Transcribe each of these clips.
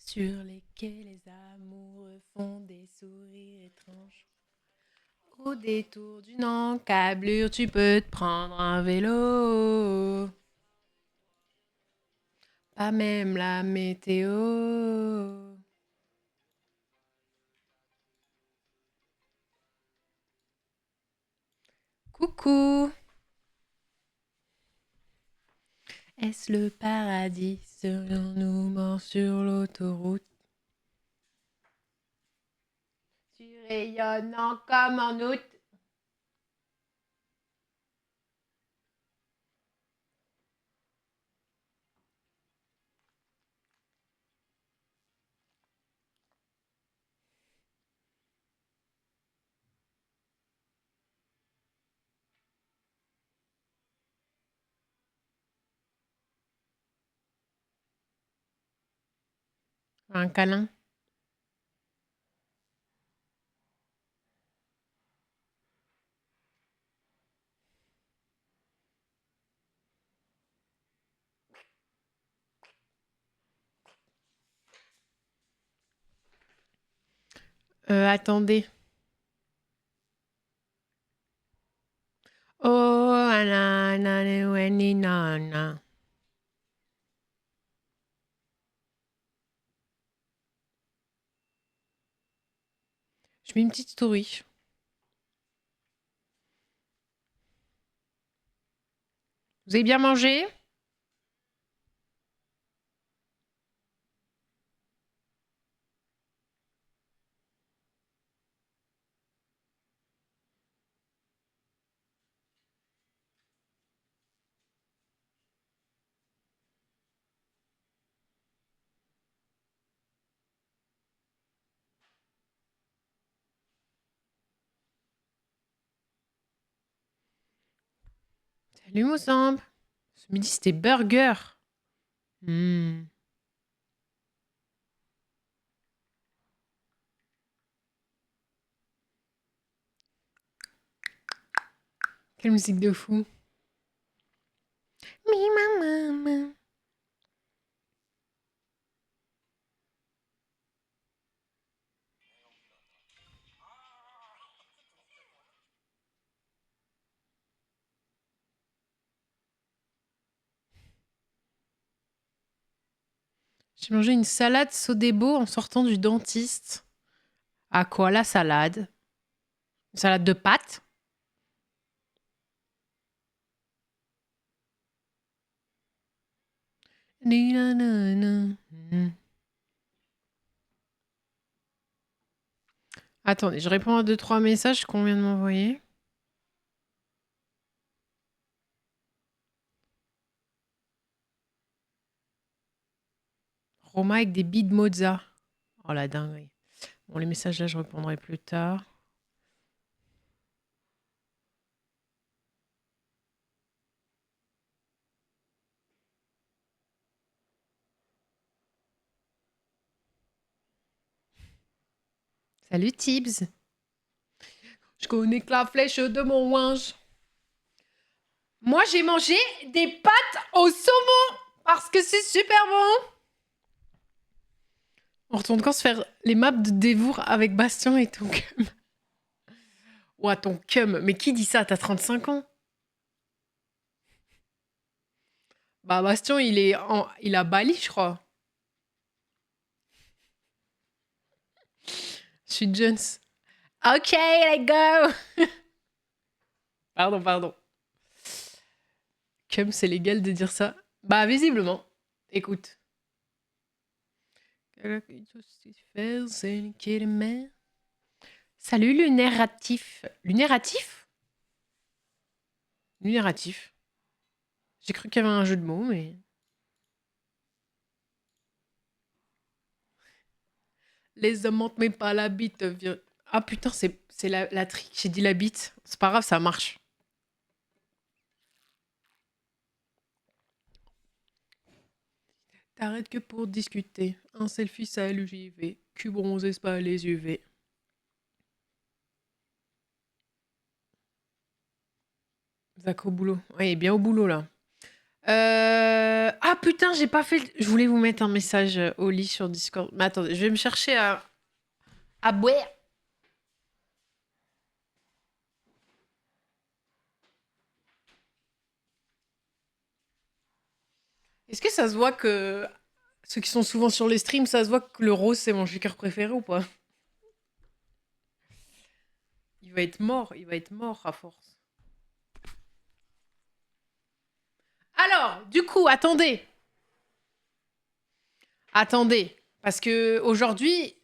Sur lesquels les amoureux font des sourires étranges. Au détour d'une encablure, tu peux te prendre un vélo. Pas même la météo. Coucou, est-ce le paradis? Serions-nous morts sur l'autoroute? Tu rayonnant comme en août. Un câlin. Attendez. Oh, na. Je mets une petite story. Vous avez bien mangé? Salut Moussambe. Ce midi, c'était burger. Hmm. Quelle musique de fou. Mi maman. J'ai mangé une salade Sodebo en sortant du dentiste. À quoi la salade? Une salade de pâtes? Attendez, je réponds à 2-3 messages qu'on vient de m'envoyer. Roma avec des billes de mozza. Oh la dinguerie. Bon, les messages là, je répondrai plus tard. Salut Tibbs. Je connais que la flèche de mon ouinge. Moi, j'ai mangé des pâtes au saumon parce que c'est super bon. On retourne quand se faire les maps de dévour avec Bastien et ton cum. Ouah, ton cum. Mais qui dit ça? T'as 35 ans? Bah, Bastien, il a Bali, je crois. Je suis Jones. Ok, let's go. Pardon. Cum, c'est légal de dire ça? Bah, visiblement. Écoute. Salut, lunératif. Lunératif? Lunératif. J'ai cru qu'il y avait un jeu de mots, mais... Les hommes mentent, mais pas la bite. Ah putain, c'est la trick. J'ai dit la bite. C'est pas grave, ça marche. T'arrêtes que pour discuter. Un selfie, ça LUJV. Cul bronzé, c'est pas les UV. Zach au boulot. Ouais, il est bien au boulot, là. Ah putain, j'ai pas fait... Je voulais vous mettre un message au lit sur Discord. Mais attendez, je vais me chercher à boire. Est-ce que ça se voit que... Ceux qui sont souvent sur les streams, ça se voit que le rose, c'est mon shaker préféré ou pas? Il va être mort à force. Alors, du coup, attendez. Attendez, parce que aujourd'hui,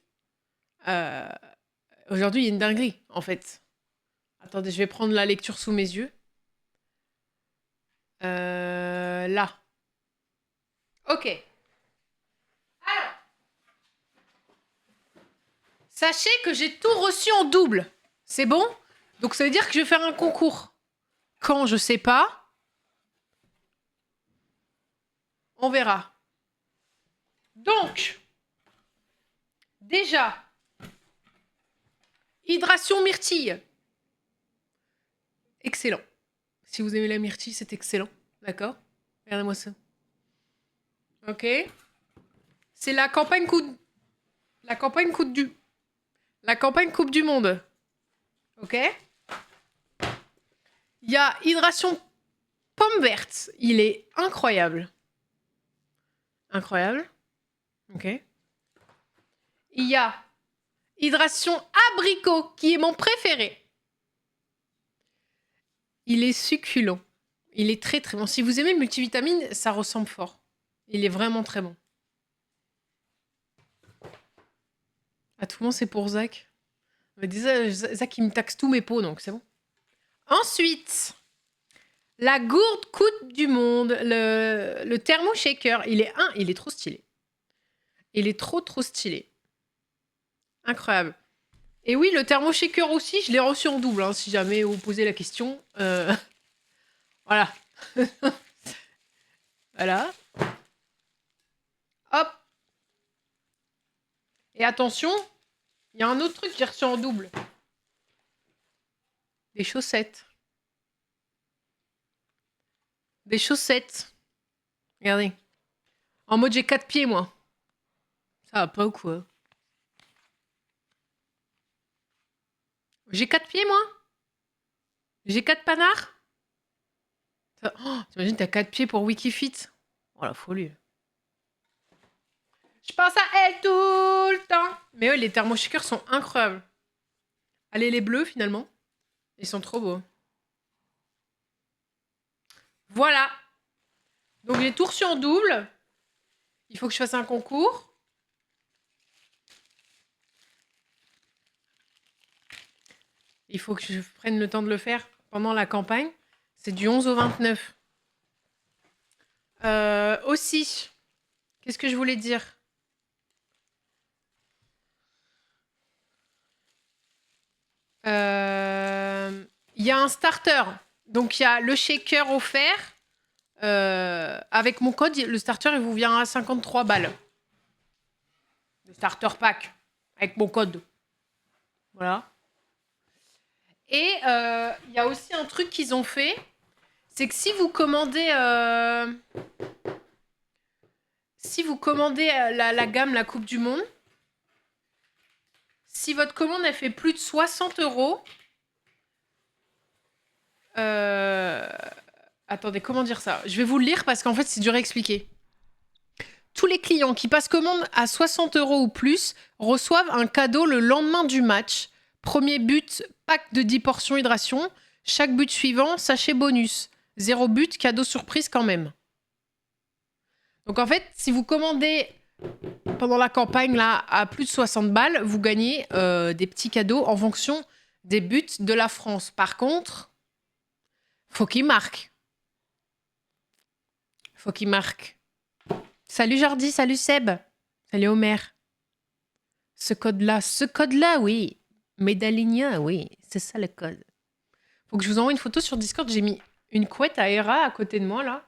aujourd'hui, il y a une dinguerie, en fait. Attendez, je vais prendre la lecture sous mes yeux. Là. Ok. Alors, sachez que j'ai tout reçu en double. C'est bon? Donc ça veut dire que je vais faire un concours. Quand, je sais pas. On verra. Donc, déjà, hydration myrtille. Excellent. Si vous aimez la myrtille, c'est excellent. D'accord? Regardez-moi ça. Ok. C'est la campagne La campagne La campagne Coupe du Monde. Ok? Il y a hydration pomme verte. Il est incroyable. Incroyable. Ok. Il y a hydration abricot, qui est mon préféré. Il est succulent. Il est très très bon. Si vous aimez le multivitamine, ça ressemble fort. Il est vraiment très bon. À tout le monde, c'est pour Zach. Mais déjà, Zach, il me taxe tous mes pots, donc c'est bon. Ensuite, la gourde Coupe du Monde, le thermo shaker. Il est trop stylé. Il est trop stylé. Incroyable. Et oui, le thermo shaker aussi, je l'ai reçu en double, hein, si jamais vous posez la question. Voilà. Voilà. Hop. Et attention, il y a un autre truc que j'ai reçu en double. Des chaussettes. Des chaussettes. Regardez. En mode j'ai 4 pieds, moi. Ça va pas ou quoi? J'ai 4 pieds, moi? J'ai 4 panards? Oh, t'imagines, t'as 4 pieds pour Wikifit? Oh la folie. Je pense à elle tout le temps. Mais ouais, les thermoshakers sont incroyables. Allez, les bleus, finalement. Ils sont trop beaux. Voilà. Donc, j'ai tout reçu en double. Il faut que je fasse un concours. Il faut que je prenne le temps de le faire pendant la campagne. C'est du 11 au 29. Aussi, qu'est-ce que je voulais dire? Il y a un starter. Donc, il y a le shaker offert. Avec mon code, le starter, il vous vient à 53 balles. Le starter pack. Avec mon code. Voilà. Et il y a aussi un truc qu'ils ont fait. C'est que si vous commandez... la gamme, la Coupe du Monde, si votre commande, elle fait plus de 60 €... Attendez, comment dire ça? Je vais vous le lire parce qu'en fait, c'est dur à expliquer. Tous les clients qui passent commande à 60 € ou plus reçoivent un cadeau le lendemain du match. Premier but, pack de 10 portions hydration. Chaque but suivant, sachet bonus. 0 but, cadeau surprise quand même. Donc en fait, si vous commandez pendant la campagne là à plus de 60 balles, vous gagnez des petits cadeaux en fonction des buts de la France. Par contre, faut qu'ils marquent. Faut qu'ils marquent. Salut Jordi, salut Seb. Salut Homer. Ce code-là, oui. Médaligna, oui. C'est ça le code. Faut que je vous envoie une photo sur Discord. J'ai mis une couette à Hera à côté de moi, là.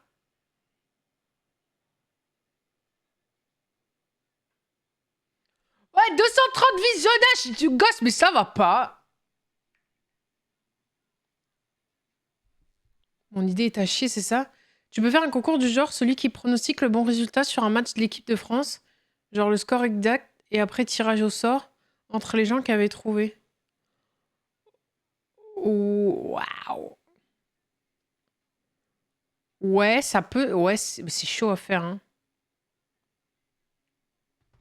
Ouais, 230 visionnages du gosse, mais ça va pas. Mon idée est à chier, c'est ça? Tu peux faire un concours du genre celui qui pronostique le bon résultat sur un match de l'équipe de France, genre le score exact, et après tirage au sort entre les gens qui avaient trouvé. Waouh. Ouais, ça peut. Ouais, c'est chaud à faire, hein.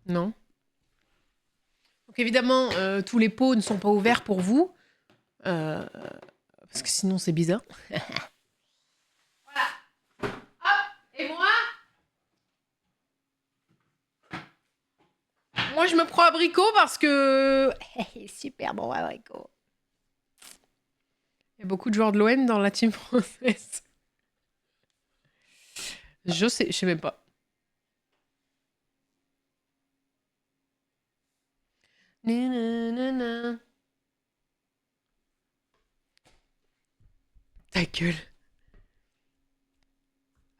Non. Donc évidemment, tous les pots ne sont pas ouverts pour vous, euh, parce que sinon c'est bizarre. Voilà. Hop. Et moi je me prends abricot parce que super bon abricot. Il y a beaucoup de joueurs de l'OM dans la team française. Je sais même pas. Nanana. Ta gueule.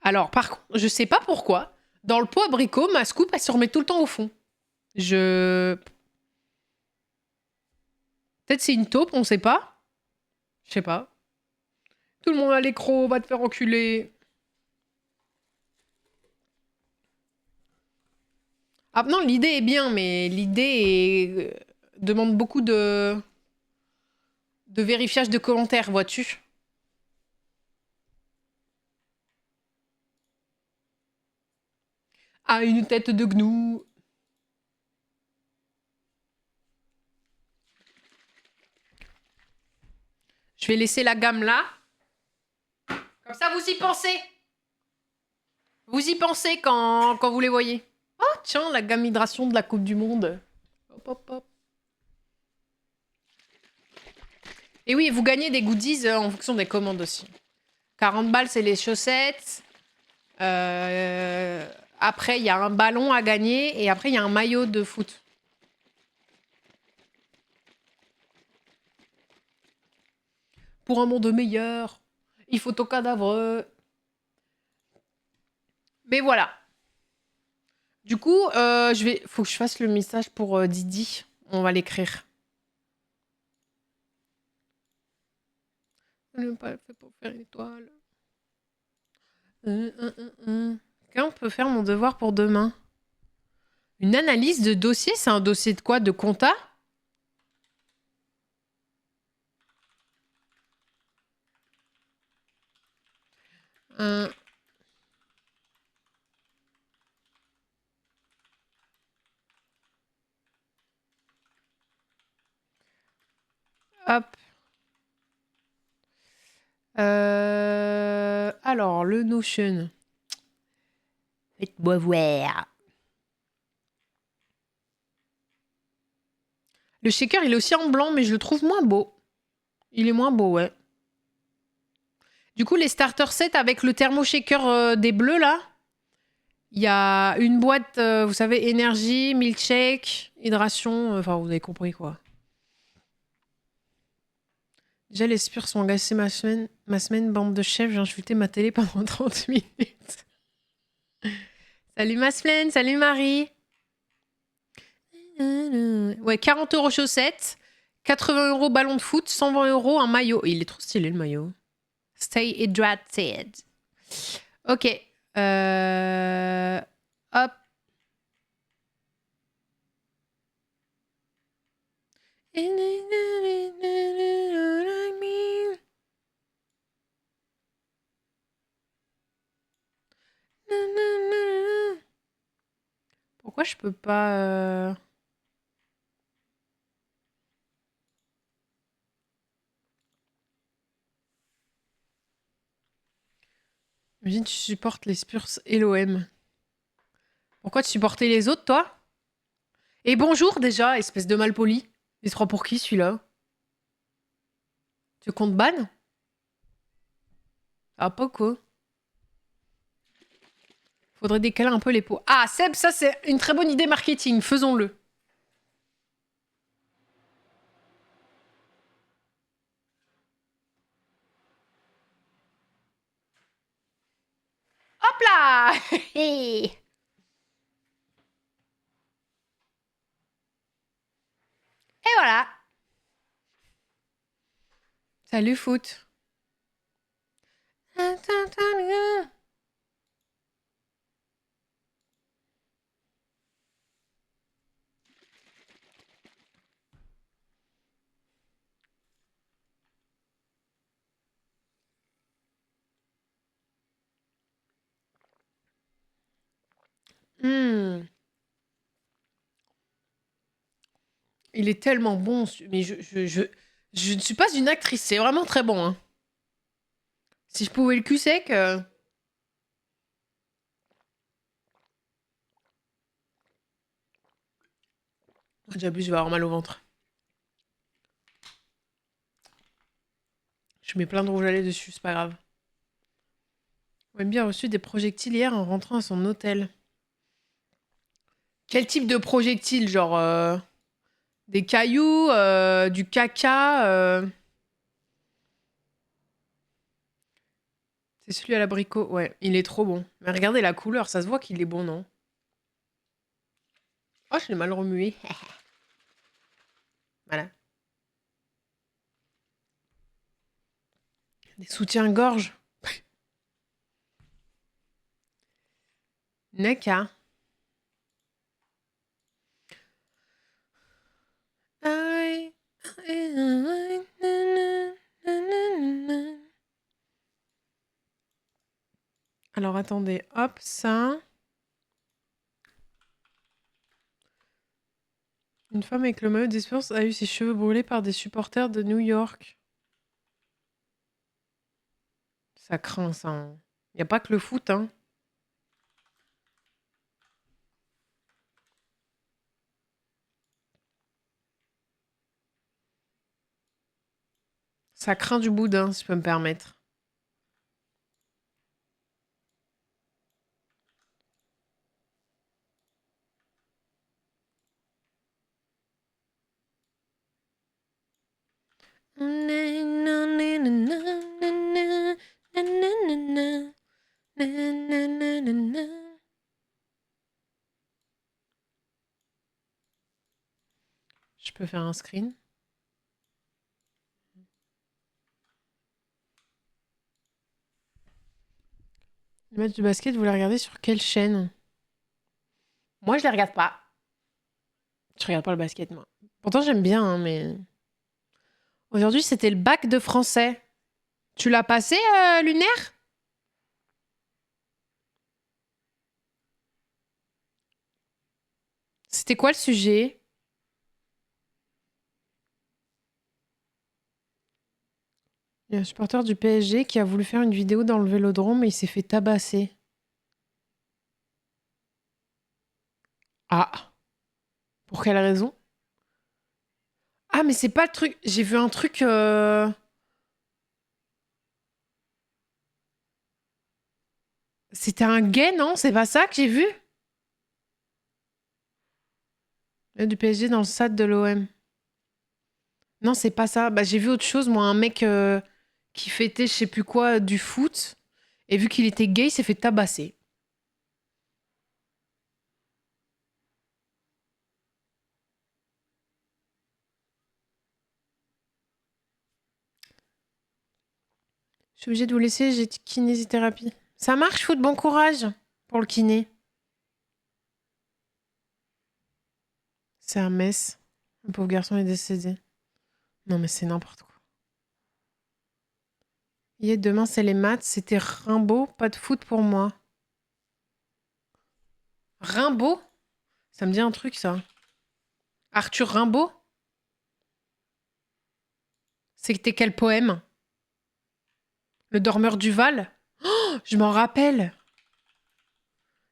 Alors, par contre, je sais pas pourquoi, dans le pot abricot, ma scoop, elle se remet tout le temps au fond. Peut-être c'est une taupe, on sait pas. Je sais pas. Tout le monde a l'écro, va te faire enculer. Ah non, l'idée est bien, mais demande beaucoup de vérifiage de commentaires, vois-tu. Ah, une tête de gnou. Je vais laisser la gamme là. Comme ça, vous y pensez. Vous y pensez quand vous les voyez. Oh, tiens, la gamme hydration de la Coupe du Monde. Hop, hop, hop. Et oui, vous gagnez des goodies en fonction des commandes aussi. 40 balles, c'est les chaussettes. Après, il y a un ballon à gagner. Et après, il y a un maillot de foot. Pour un monde meilleur, il faut au cadavre. Mais voilà. Du coup, faut que je fasse le message pour Didi. On va l'écrire. Je n'ai pas fait pour faire une étoile. Quand on peut faire mon devoir pour demain? Une analyse de dossier, c'est un dossier de quoi? De compta? Euh, Hop. Alors, le Notion. Faites-moi voir. Le shaker, il est aussi en blanc, mais je le trouve moins beau. Il est moins beau, ouais. Du coup, les starter sets avec le thermo-shaker des bleus, là, il y a une boîte, vous savez, énergie, milkshake, hydration, enfin, vous avez compris, quoi. Déjà, les spurs sont agacés ma semaine, bande de chefs, j'ai insulté ma télé pendant 30 minutes. Salut ma semaine, salut Marie. Ouais, 40 € chaussettes, 80 € ballon de foot, 120 € un maillot. Il est trop stylé le maillot. Stay hydrated. Ok. Hop. Pourquoi je peux pas... Imagine, tu supportes les Spurs et l'OM. Pourquoi tu supportais les autres, toi? Et bonjour, déjà, espèce de malpoli. Il se prend pour qui, celui-là? Tu comptes ban? Ah, pas quoi. Faudrait décaler un peu les pots. Ah, Seb, ça, c'est une très bonne idée marketing. Faisons-le. Hop là. Et voilà. Salut, foot. Hmm. Il est tellement bon. Mais je ne suis pas une actrice. C'est vraiment très bon. Hein. Si je pouvais le cul sec. J'abuse, je vais avoir mal au ventre. Je mets plein de rouge à lèvres dessus, c'est pas grave. Wemby a reçu des projectiles hier en rentrant à son hôtel. Quel type de projectiles? Genre des cailloux, du caca C'est celui à l'abricot. Ouais, il est trop bon. Mais regardez la couleur, ça se voit qu'il est bon, non? Oh, je l'ai mal remué. Voilà. Des soutiens-gorge. Naka. Alors attendez, hop, ça. Une femme avec le maillot des Spurs a eu ses cheveux brûlés par des supporters de New York. Ça craint, ça. Hein. Y a pas que le foot, hein. Ça craint du boudin, si je peux me permettre. Je peux faire un screen. Le match de basket, vous les regardez sur quelle chaîne? Moi, je les regarde pas. Je regarde pas le basket, moi. Pourtant, j'aime bien, hein, mais... Aujourd'hui, c'était le bac de français. Tu l'as passé, Lunaire? C'était quoi le sujet? Il y a un supporter du PSG qui a voulu faire une vidéo dans le Vélodrome et il s'est fait tabasser. Ah. Pour quelle raison? Ah, mais c'est pas le truc... J'ai vu un truc... C'était un gay, non? C'est pas ça que j'ai vu? Du PSG dans le stade de l'OM. Non, c'est pas ça. Bah, j'ai vu autre chose, moi, un mec qui fêtait je sais plus quoi du foot. Et vu qu'il était gay, il s'est fait tabasser. Je suis obligée de vous laisser, j'ai kinésithérapie. Ça marche, foot, bon courage pour le kiné. C'est à Metz. Le pauvre garçon est décédé. Non, mais c'est n'importe quoi. Hier, demain, c'est les maths. C'était Rimbaud, pas de foot pour moi. Rimbaud? Ça me dit un truc, ça. Arthur Rimbaud? C'était quel poème? Le dormeur du Val? Oh, je m'en rappelle.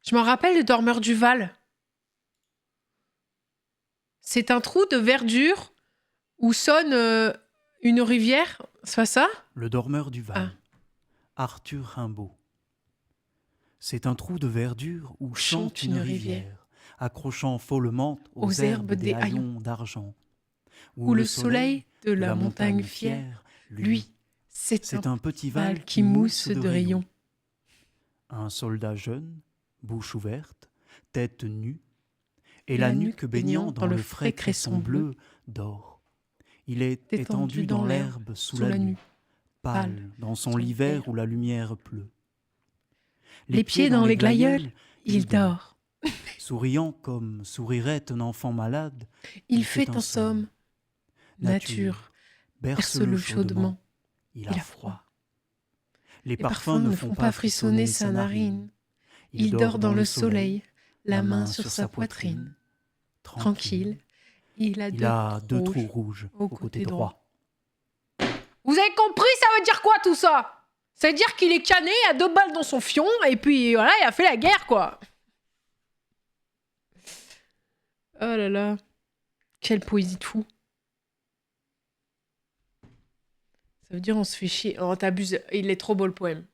Je m'en rappelle, le dormeur du Val. C'est un trou de verdure où sonne une rivière. C'est pas ça? Le dormeur du Val. Arthur Rimbaud. C'est un trou de verdure où chante une rivière, accrochant follement aux herbes des haillons d'argent. Où le soleil de la montagne fière, lui, c'est un petit Val qui mousse de rayons. Un soldat jeune, bouche ouverte, tête nue, et la nuque baignant dans le frais cresson bleu, dort. Il est étendu dans l'herbe sous la nue, pâle dans son lit vert où la lumière pleut. Les pieds dans les glaïeuls, il dort. Souriant comme sourirait un enfant malade, il fait en somme. Nature, berce-le chaudement, il a froid. Les parfums ne font pas frissonner sa narine. Il dort dans le soleil, la main sur sa poitrine. Tranquille. Il a deux trous rouges au côté droit. Vous avez compris, ça veut dire quoi tout ça? Ça veut dire qu'il est cané à 2 balles dans son fion et puis voilà, il a fait la guerre quoi. Oh là là. Quelle poésie de fou. Ça veut dire on se fait chier. Oh t'abuses, il est trop beau le poème.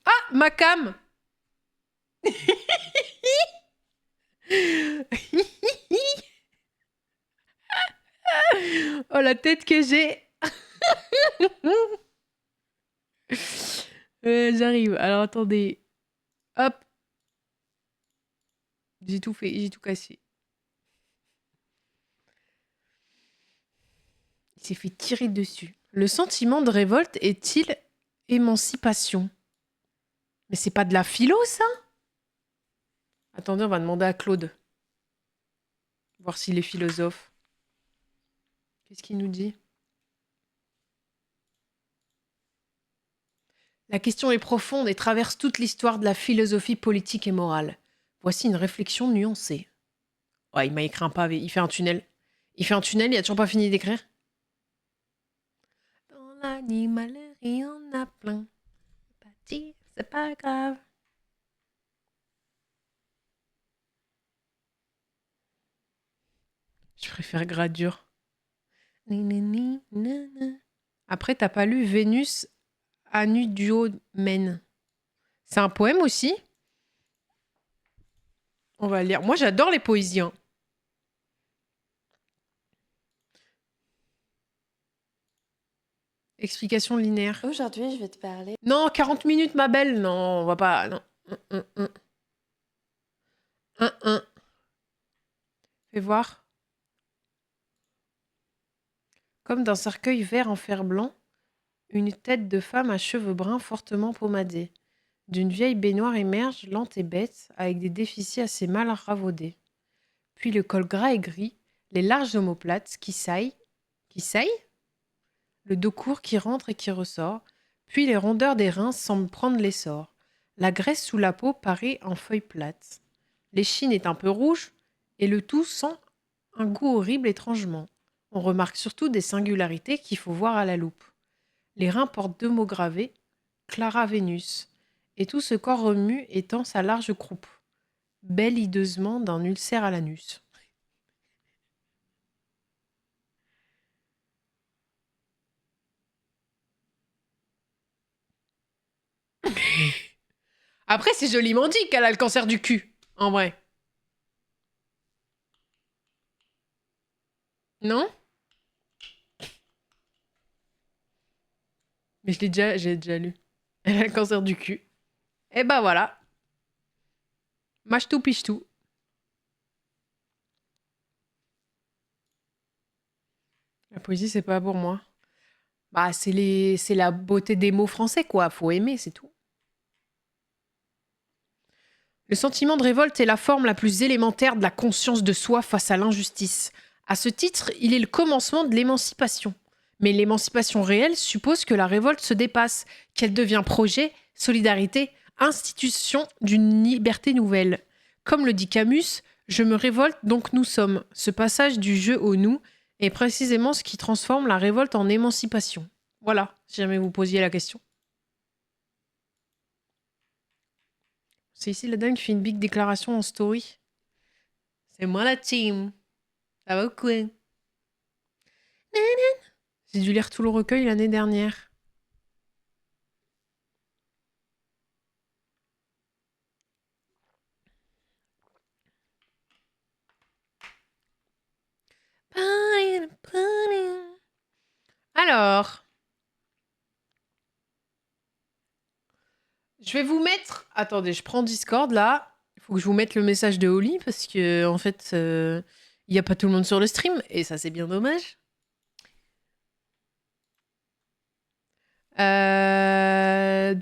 Ah, ma cam. Oh la tête que j'ai. J'arrive. Alors attendez. Hop. J'ai tout fait, j'ai tout cassé. Il s'est fait tirer dessus. Le sentiment de révolte est-il émancipation? Mais c'est pas de la philo, ça? Attendez, on va demander à Claude. Voir s'il est philosophe. Qu'est-ce qu'il nous dit? La question est profonde et traverse toute l'histoire de la philosophie politique et morale. Voici une réflexion nuancée. Ouais, il m'a écrit un pavé. Il fait un tunnel. Il fait un tunnel, il a toujours pas fini d'écrire. Dans l'animalerie, il y en a plein. C'est pas grave. Je préfère Gradure. Après, t'as pas lu Vénus Anuduomène. C'est un poème aussi? On va lire. Moi, j'adore les poésies. Hein. Explication linéaire. Aujourd'hui, je vais te parler. Non, 40 minutes, ma belle. Non, on va pas. Non. Fais voir. Comme d'un cercueil vert en fer blanc, une tête de femme à cheveux bruns fortement pommadés. D'une vieille baignoire émerge, lente et bête, avec des déficits assez mal ravaudés. Puis le col gras et gris, les larges omoplates qui saillent. Qui saillent? Le dos court qui rentre et qui ressort. Puis les rondeurs des reins semblent prendre l'essor. La graisse sous la peau paraît en feuilles plates. L'échine est un peu rouge, et le tout sent un goût horrible étrangement. On remarque surtout des singularités qu'il faut voir à la loupe. Les reins portent 2 mots gravés, Clara Vénus, et tout ce corps remue étend sa large croupe, belle hideusement d'un ulcère à l'anus. Après, c'est joliment dit qu'elle a le cancer du cul, en vrai. Non? Mais j'ai déjà lu. Elle a le cancer du cul. Et bah voilà. Mâche tout, piche tout. La poésie, c'est pas pour moi. Bah, c'est la beauté des mots français, quoi. Faut aimer, c'est tout. Le sentiment de révolte est la forme la plus élémentaire de la conscience de soi face à l'injustice. À ce titre, il est le commencement de l'émancipation. Mais l'émancipation réelle suppose que la révolte se dépasse, qu'elle devient projet, solidarité, institution d'une liberté nouvelle. Comme le dit Camus, je me révolte donc nous sommes. Ce passage du je au nous est précisément ce qui transforme la révolte en émancipation. Voilà, si jamais vous posiez la question. C'est ici la dame qui fait une big déclaration en story. C'est moi la team. Ça va ou quoi? J'ai dû lire tout le recueil l'année dernière. Alors, je vais vous mettre... Attendez, je prends Discord là. Il faut que je vous mette le message de Oli parce que en fait, il n'y a pas tout le monde sur le stream et ça c'est bien dommage. Euh...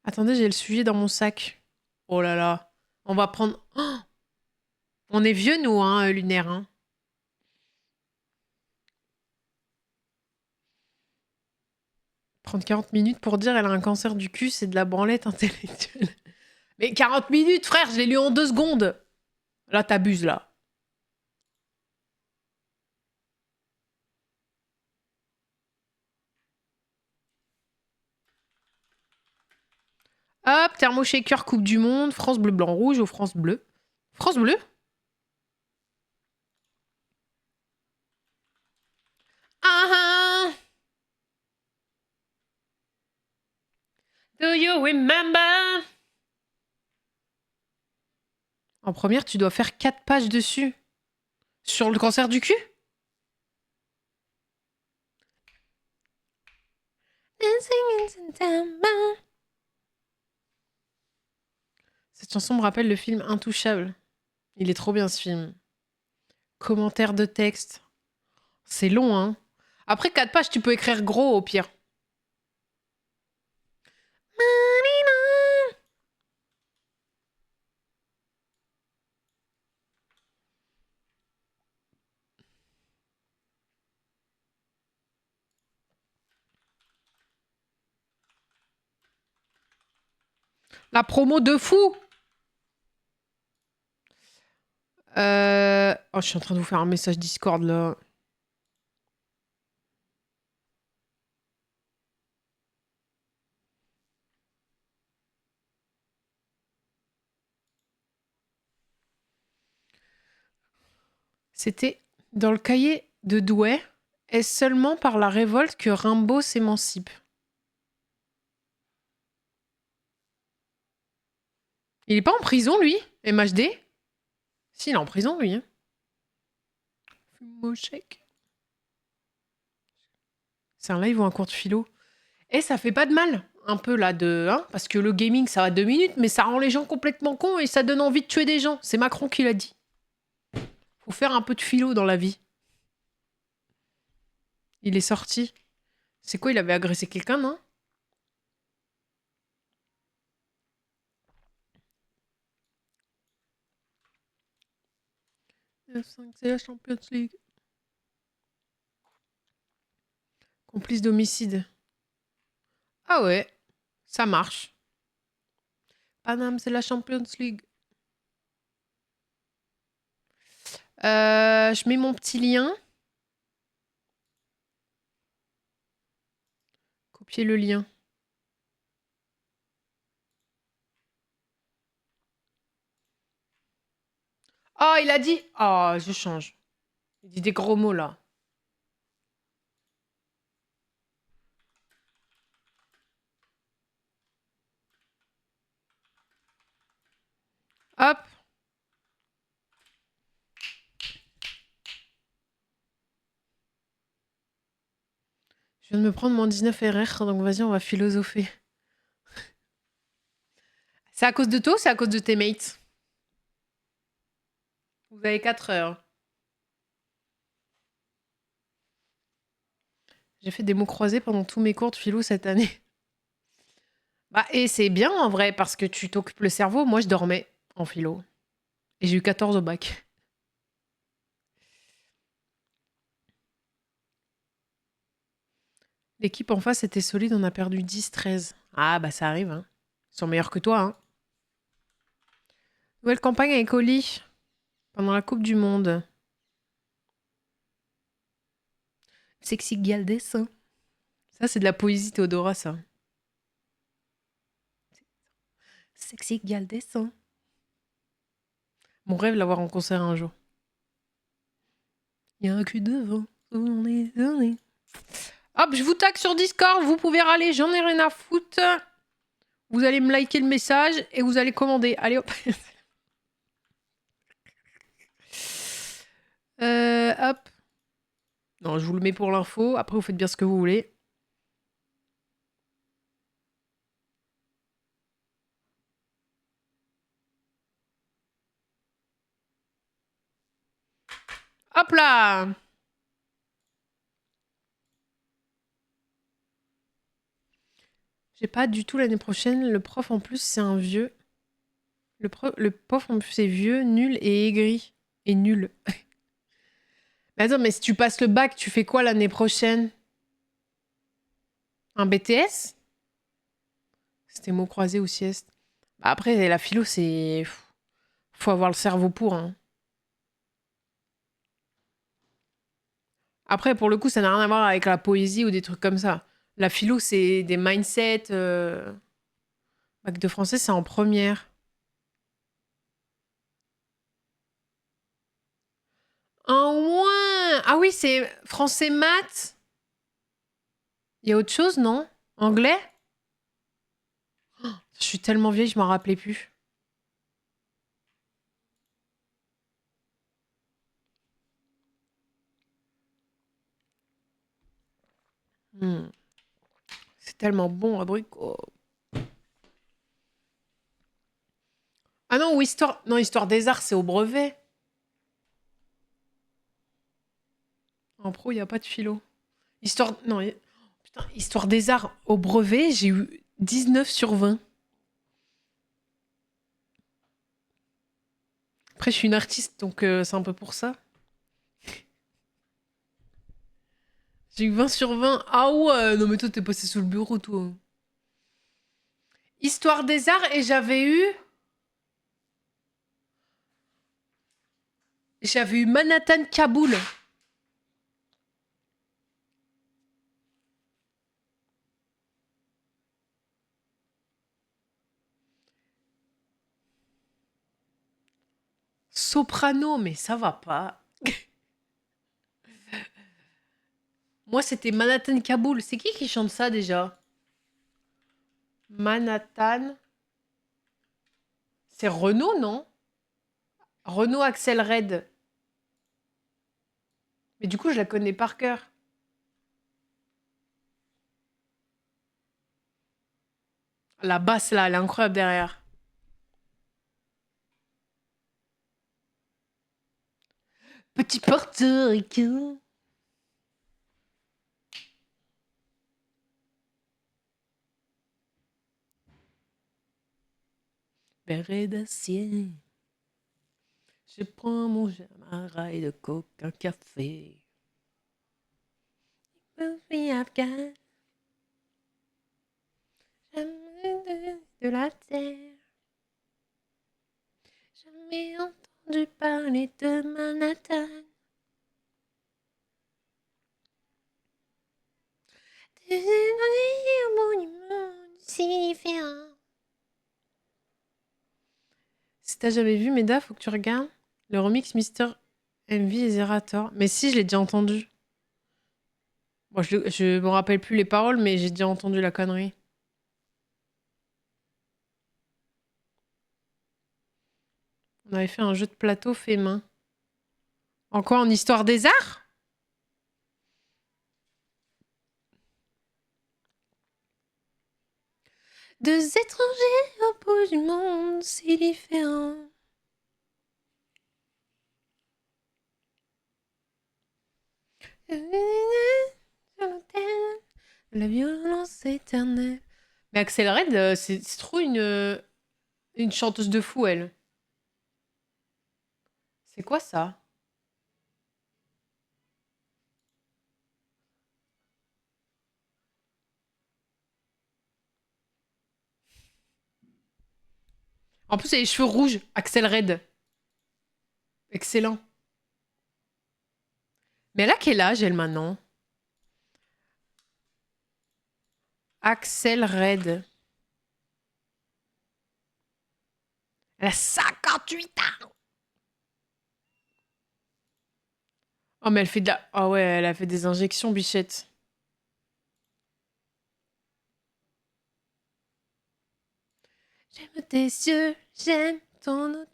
Attendez, j'ai le sujet dans mon sac. Oh là là. On va prendre... Oh, on est vieux, nous, hein, Lunaire. Hein. Prendre 40 minutes pour dire elle a un cancer du cul, c'est de la branlette intellectuelle. Mais 40 minutes, frère, je l'ai lu en 2 secondes. Là, t'abuses, là. Hop, thermoshaker Coupe du Monde, France bleu, blanc, rouge ou France bleu. France bleu. Ah ah. Do you remember? En première, tu dois faire 4 pages dessus. Sur le cancer du cul? Cette chanson me rappelle le film Intouchable. Il est trop bien ce film. Commentaire de texte. C'est long, hein. Après 4 pages, tu peux écrire gros au pire. La promo de fou. Oh, je suis en train de vous faire un message Discord là. C'était dans le cahier de Douai. Est-ce seulement par la révolte que Rimbaud s'émancipe? Il est pas en prison, lui? MHD? Si, il est en prison, lui. Hein. C'est un live ou un cours de philo? Et ça fait pas de mal, un peu là, de. Hein, parce que le gaming, ça va 2 minutes, mais ça rend les gens complètement cons et ça donne envie de tuer des gens. C'est Macron qui l'a dit. Faut faire un peu de philo dans la vie. Il est sorti. C'est quoi, il avait agressé quelqu'un, non? C'est la Champions League. Complice d'homicide. Ah ouais, ça marche. Paname, c'est la Champions League. Je mets mon petit lien. Copier le lien. Oh, il a dit... Oh, je change. Il dit des gros mots, là. Hop. Je viens de me prendre mon 19 RR, donc vas-y, on va philosopher. C'est à cause de toi ou c'est à cause de tes mates? Vous avez 4 heures. J'ai fait des mots croisés pendant tous mes cours de philo cette année. Bah, et c'est bien en vrai, parce que tu t'occupes le cerveau. Moi, je dormais en philo. Et j'ai eu 14 au bac. L'équipe en face était solide, on a perdu 10-13. Ah, bah ça arrive, hein. Ils sont meilleurs que toi, hein. Nouvelle campagne avec Oli pendant la Coupe du Monde. Sexy gal dessin. Ça, c'est de la poésie, Théodora, ça. Sexy gal dessin. Mon rêve, l'avoir en concert un jour. Il y a un cul devant. On est donné. Hop, je vous tag sur Discord. Vous pouvez râler, j'en ai rien à foutre. Vous allez me liker le message et vous allez commander. Allez hop. Hop. Non, je vous le mets pour l'info. Après, vous faites bien ce que vous voulez. Hop là. J'ai pas du tout l'année prochaine. Le prof, en plus, c'est un vieux. Le pauvre, en plus, est vieux, nul et aigri. Et nul. Mais attends, mais si tu passes le bac, tu fais quoi l'année prochaine? Un BTS? C'était mots croisés ou sieste. Bah après, la philo, c'est... Faut avoir le cerveau pour, hein. Après, pour le coup, ça n'a rien à voir avec la poésie ou des trucs comme ça. La philo, c'est des mindsets. Bac de français, c'est en première. En moins! Ah oui, c'est français maths. Il y a autre chose, non? Anglais? Je suis tellement vieille, je m'en rappelais plus. Hmm. C'est tellement bon, abricot. Ah non, ou histoire... Non, histoire des arts, c'est au brevet. En pro, il n'y a pas de philo. Histoire... Non, putain, histoire des arts au brevet, j'ai eu 19 sur 20. Après, je suis une artiste, donc c'est un peu pour ça. J'ai eu 20 sur 20. Ah ouais, non mais toi, t'es passé sous le bureau, toi. Histoire des arts, et j'avais eu... J'avais eu Manhattan Kaboul. Soprano, mais ça va pas. Moi, c'était Manhattan Kaboul. C'est qui chante ça déjà? Manhattan. C'est Renaud, non? Renaud Axel Red. Mais du coup, je la connais par cœur. La basse, là, elle est incroyable derrière. Petit portoricain. Béret d'acier. Je prends mon rail de coke, un café. Movie afghan. Jamais de la terre. Jamais entendu parler de Manhattan. Des monuments si différents. Si t'as jamais vu Meda, faut que tu regardes le remix Mister MV et Zerator. Mais si, je l'ai déjà entendu. Bon, je me rappelle plus les paroles, mais j'ai déjà entendu la connerie. On avait fait un jeu de plateau fait main. Encore en histoire des arts? Deux étrangers au bout du monde, si différents. La violence éternelle. Mais Axel Red, c'est trop une chanteuse de fou, elle. C'est quoi ça? En plus, elle a les cheveux rouges. Axel Red. Excellent. Mais elle a quel âge, elle, maintenant? Axel Red. Elle a 58 ans. Oh, mais elle fait de la... Ah ouais, elle a fait des injections, bichette. J'aime tes yeux, j'aime ton odeur,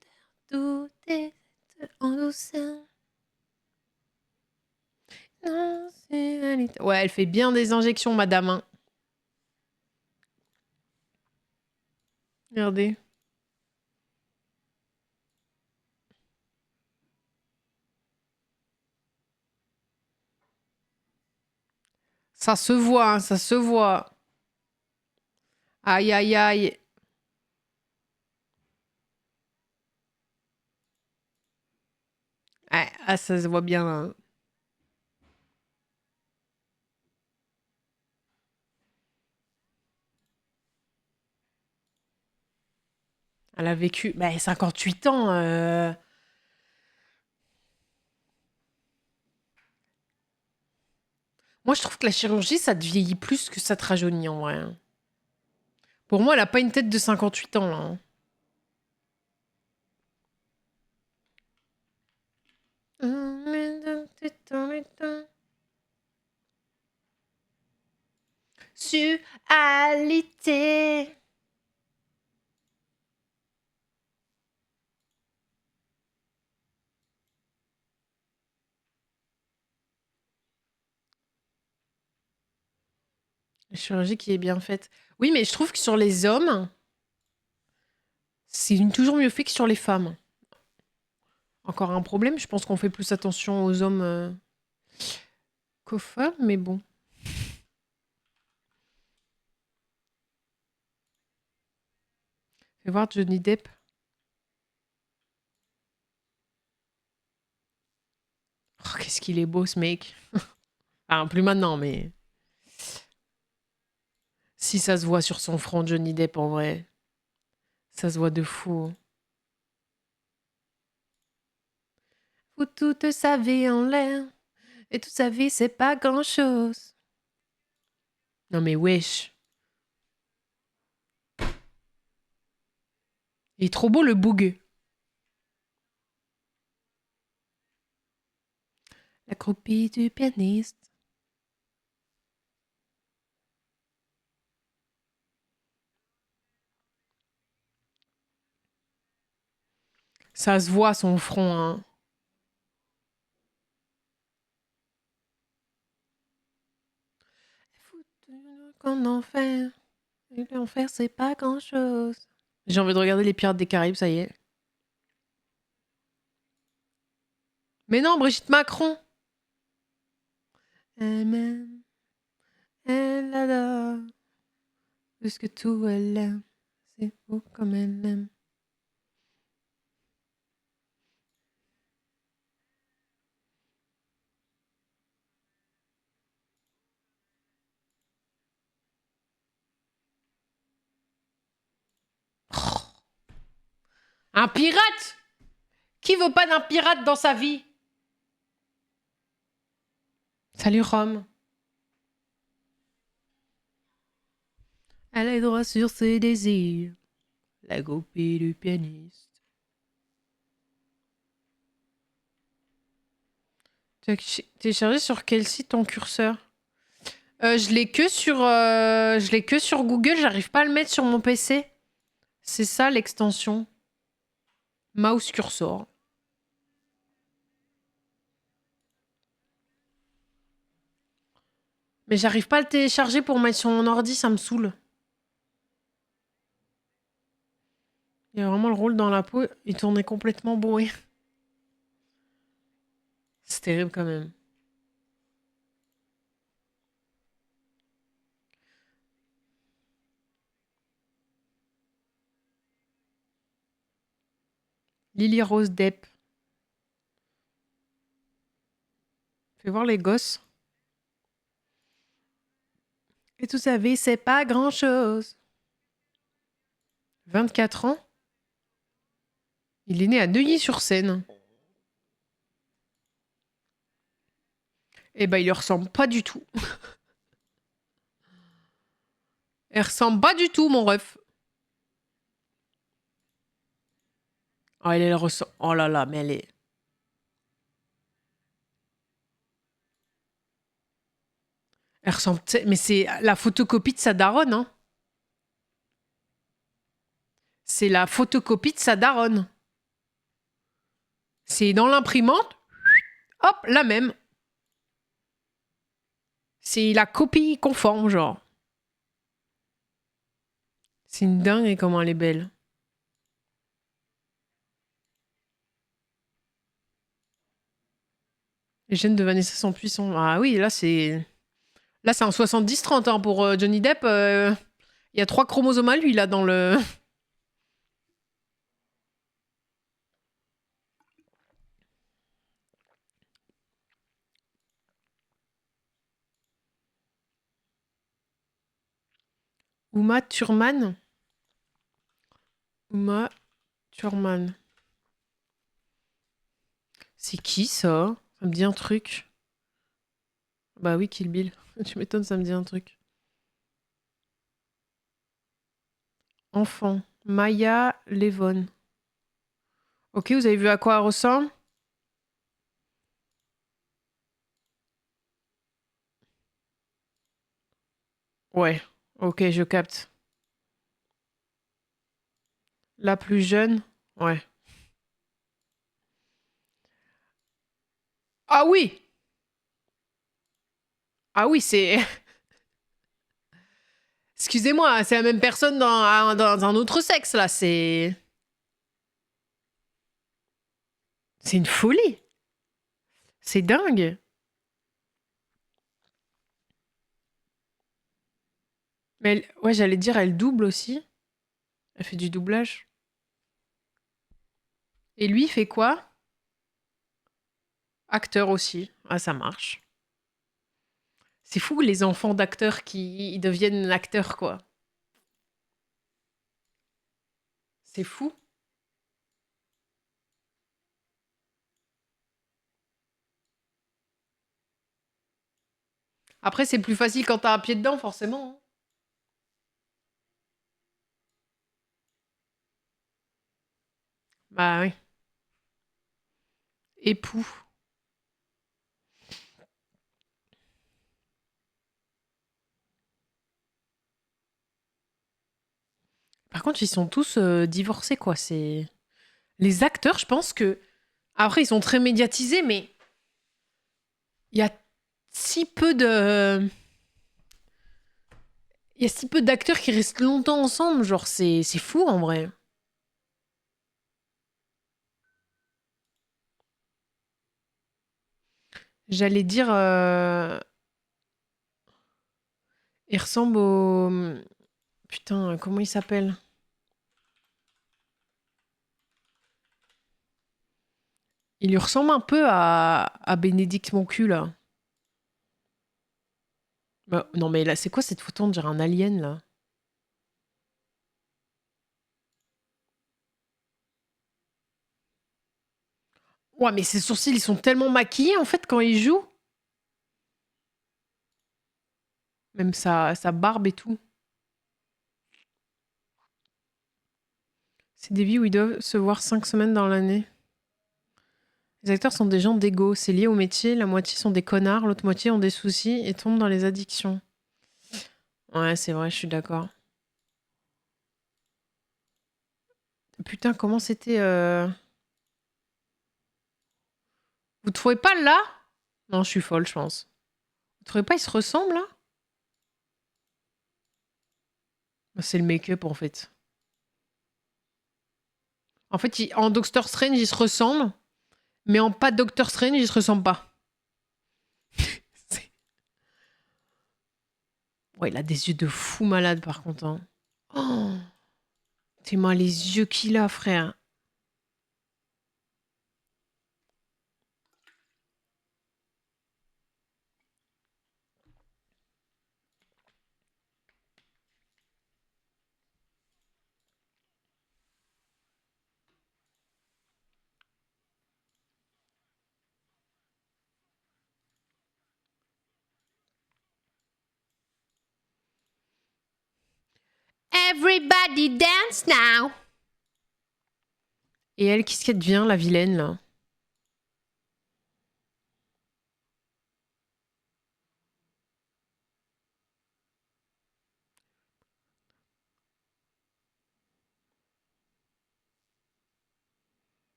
tout est en douceur. Non, ouais, elle fait bien des injections, madame, hein. Regardez. Ça se voit, hein, ça se voit. Aïe, aïe, aïe. Ah, ça se voit bien, là. Elle a vécu 58 ans. Moi, je trouve que la chirurgie, ça te vieillit plus que ça te rajeunit, en vrai. Pour moi, elle a pas une tête de 58 ans, là. Hein. Sualité. La chirurgie qui est bien faite. Oui, mais je trouve que sur les hommes, c'est toujours mieux fait que sur les femmes. Encore un problème, je pense qu'on fait plus attention aux hommes qu'aux femmes, mais bon. Fais voir Johnny Depp. Oh, qu'est-ce qu'il est beau, ce mec. Enfin, plus maintenant, mais... Si ça se voit sur son front, Johnny Depp, en vrai. Ça se voit de fou. Vous tout savez en l'air. Et tout savez, c'est pas grand-chose. Non mais wesh. Il est trop beau, le boug. La croupie du pianiste. Ça se voit, son front, hein. Qu'en enfer. Et l'enfer, c'est pas grand-chose. J'ai envie de regarder les Pirates des Caraïbes, ça y est. Mais non, Brigitte Macron. Elle m'aime. Elle adore. Plus que tout, elle aime. C'est beau comme elle aime. Un pirate? Qui veut pas d'un pirate dans sa vie? Salut Rome. Elle est droit sur ses désirs. La groupie du pianiste. Tu as téléchargé sur quel site ton curseur? Je l'ai que sur Google, j'arrive pas à le mettre sur mon PC. C'est ça l'extension. Mouse cursor. Mais j'arrive pas à le télécharger pour mettre sur mon ordi, ça me saoule. Il y a vraiment le rôle dans la peau, il tournait complètement bourré. C'est terrible quand même. Lily Rose Depp. Fais voir les gosses. Et tout savez, c'est pas grand-chose. 24 ans. Il est né à Neuilly-sur-Seine. Eh ben, il lui ressemble pas du tout. Elle ressemble pas du tout, mon ref. Oh, elle ressemble... Oh là là, mais elle est... Elle ressemble... Mais c'est la photocopie de sa daronne, hein. C'est la photocopie de sa daronne. C'est dans l'imprimante. Hop, la même. C'est la copie conforme, genre. C'est une dingue et comment elle est belle. Les gènes de Vanessa sont puissants. Ah oui, là, c'est... Là, c'est un 70-30 hein, pour Johnny Depp. Il y a 3 chromosomes à lui, là, dans le... Uma Thurman. Uma Thurman. C'est qui ça? Ça me dit un truc. Bah oui, Kill Bill. Tu m'étonnes, ça me dit un truc. Enfant. Maya Levon. Ok, vous avez vu à quoi elle ressemble? Ouais. Ok, je capte. La plus jeune? Ouais. Ah oui! Ah oui, c'est... Excusez-moi, c'est la même personne dans un autre sexe, là. C'est... C'est une folie. C'est dingue. Mais ouais, j'allais dire, elle double aussi. Elle fait du doublage. Et lui, il fait quoi? Acteur aussi. Ah, ça marche. C'est fou, les enfants d'acteurs qui ils deviennent acteurs, quoi. C'est fou. Après, c'est plus facile quand t'as un pied dedans, forcément, hein. Bah oui. Époux. Par contre, ils sont tous divorcés, quoi. C'est... Les acteurs, je pense que... Après, ils sont très médiatisés, mais il y a si peu de... Il y a si peu d'acteurs qui restent longtemps ensemble. Genre, c'est fou, en vrai. J'allais dire... Il ressemble au... Putain, comment il s'appelle? Il lui ressemble un peu à Bénédicte Moncu, là. Bah, non, mais là, c'est quoi cette photo? On dirait un alien, là. Ouais, mais ses sourcils, ils sont tellement maquillés, en fait, quand il joue. Même sa barbe et tout. C'est des vies où ils doivent se voir 5 semaines dans l'année. Les acteurs sont des gens d'ego. C'est lié au métier. La moitié sont des connards, l'autre moitié ont des soucis et tombent dans les addictions. Ouais, c'est vrai, je suis d'accord. Putain, comment c'était... Vous trouvez pas là? Non, je suis folle, je pense. Vous trouvez pas, ils se ressemblent, là? Bah, c'est le make-up, en fait. En fait, en Doctor Strange, ils se ressemblent, mais en pas Doctor Strange, ils se ressemblent pas. Ouais, il a des yeux de fou malade, par contre, hein. Oh, t'es mal les yeux qu'il a, frère. Everybody dance now. Et elle, qu'est-ce qu'elle devient, la vilaine, là?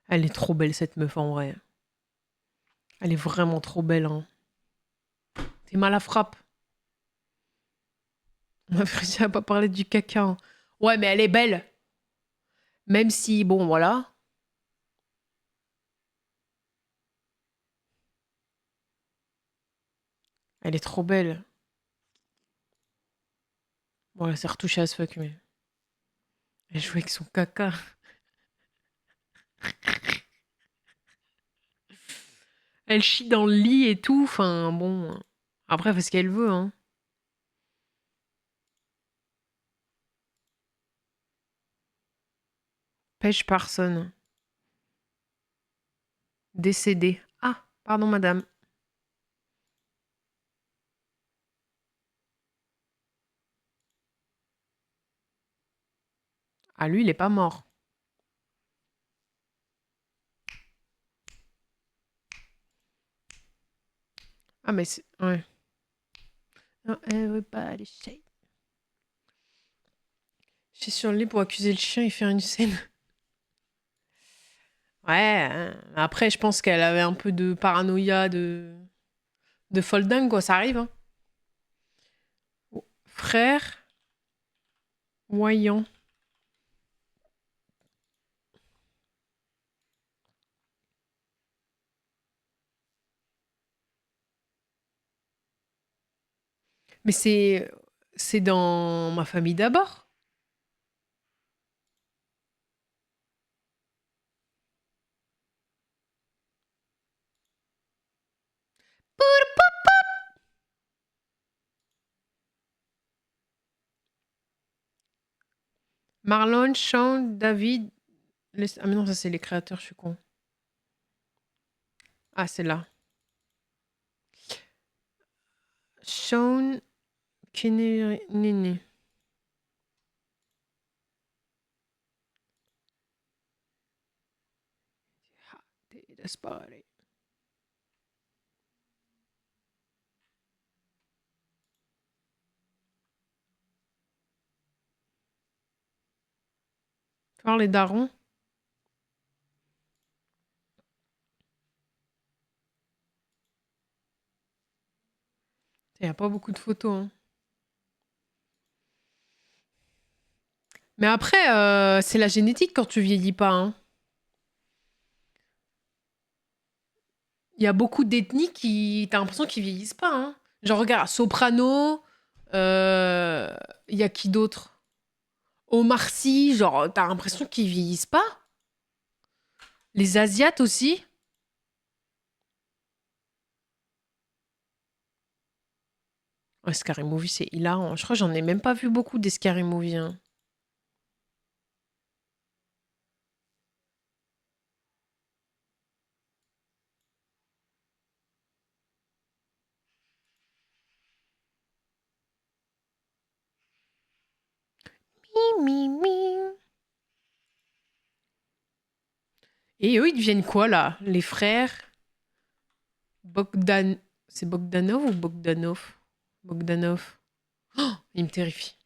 Elle est trop belle, cette meuf, en vrai. Elle est vraiment trop belle, hein. T'es mal à frappe. On a réussi à pas parler du caca, hein. Ouais, mais elle est belle. Même si, bon, voilà. Elle est trop belle. Bon, elle s'est retouchée à ce fuck, mais... Elle joue avec son caca. Elle chie dans le lit et tout. Enfin, bon. Après, elle fait ce qu'elle veut, hein. Pêche personne. Décédé. Ah, pardon, madame. Ah, lui, il est pas mort. Ah, mais c'est... Ouais. Oh, everybody say. Je suis sur le lit pour accuser le chien et faire une scène. Ouais. Après, je pense qu'elle avait un peu de paranoïa de folle dingue, quoi. Ça arrive, hein. Frère voyant. Mais c'est dans ma famille d'abord. Marlon, Sean, David. Ah, mais non, ça, c'est les créateurs, je suis con. Ah, c'est là. Sean, Néné. Desperate. Voir les darons. Il n'y a pas beaucoup de photos, hein. Mais après, c'est la génétique quand tu vieillis pas, hein. Il y a beaucoup d'ethnies qui... T'as l'impression qu'ils vieillissent pas, hein. Genre, regarde, Soprano. Il y a qui d'autre? Omar Sy, genre, t'as l'impression qu'ils vieillissent pas. Les Asiates aussi. Ouais, Scary Movie, c'est hilarant. Je crois que j'en ai même pas vu beaucoup des Scary Movie, hein. Mi, mi, mi. Et eux, ils deviennent quoi, là? Les frères Bogdan... C'est Bogdanov ou Bogdanov? Bogdanov. Oh, il me terrifie.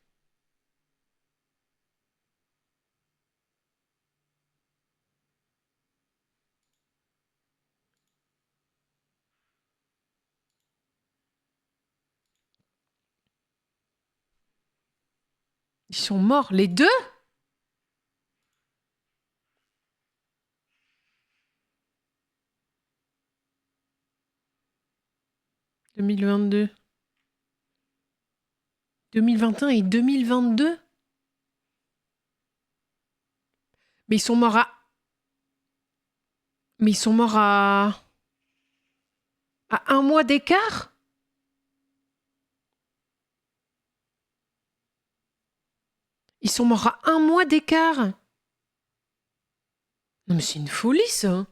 Ils sont morts, les deux? 2022. 2021 et 2022? Mais ils sont morts à... Mais ils sont morts à un mois d'écart? Ils sont morts à un mois d'écart? Non mais c'est une folie, ça.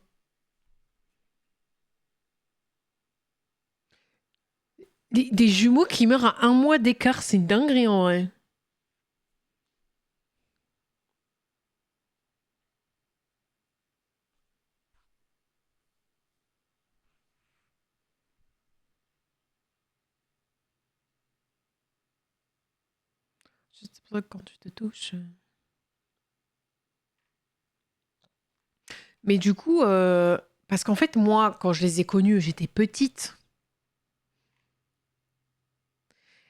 Des jumeaux qui meurent à un mois d'écart, c'est une dinguerie en vrai. C'est pour ça que quand tu te touches... Mais du coup, parce qu'en fait, moi, quand je les ai connus, j'étais petite.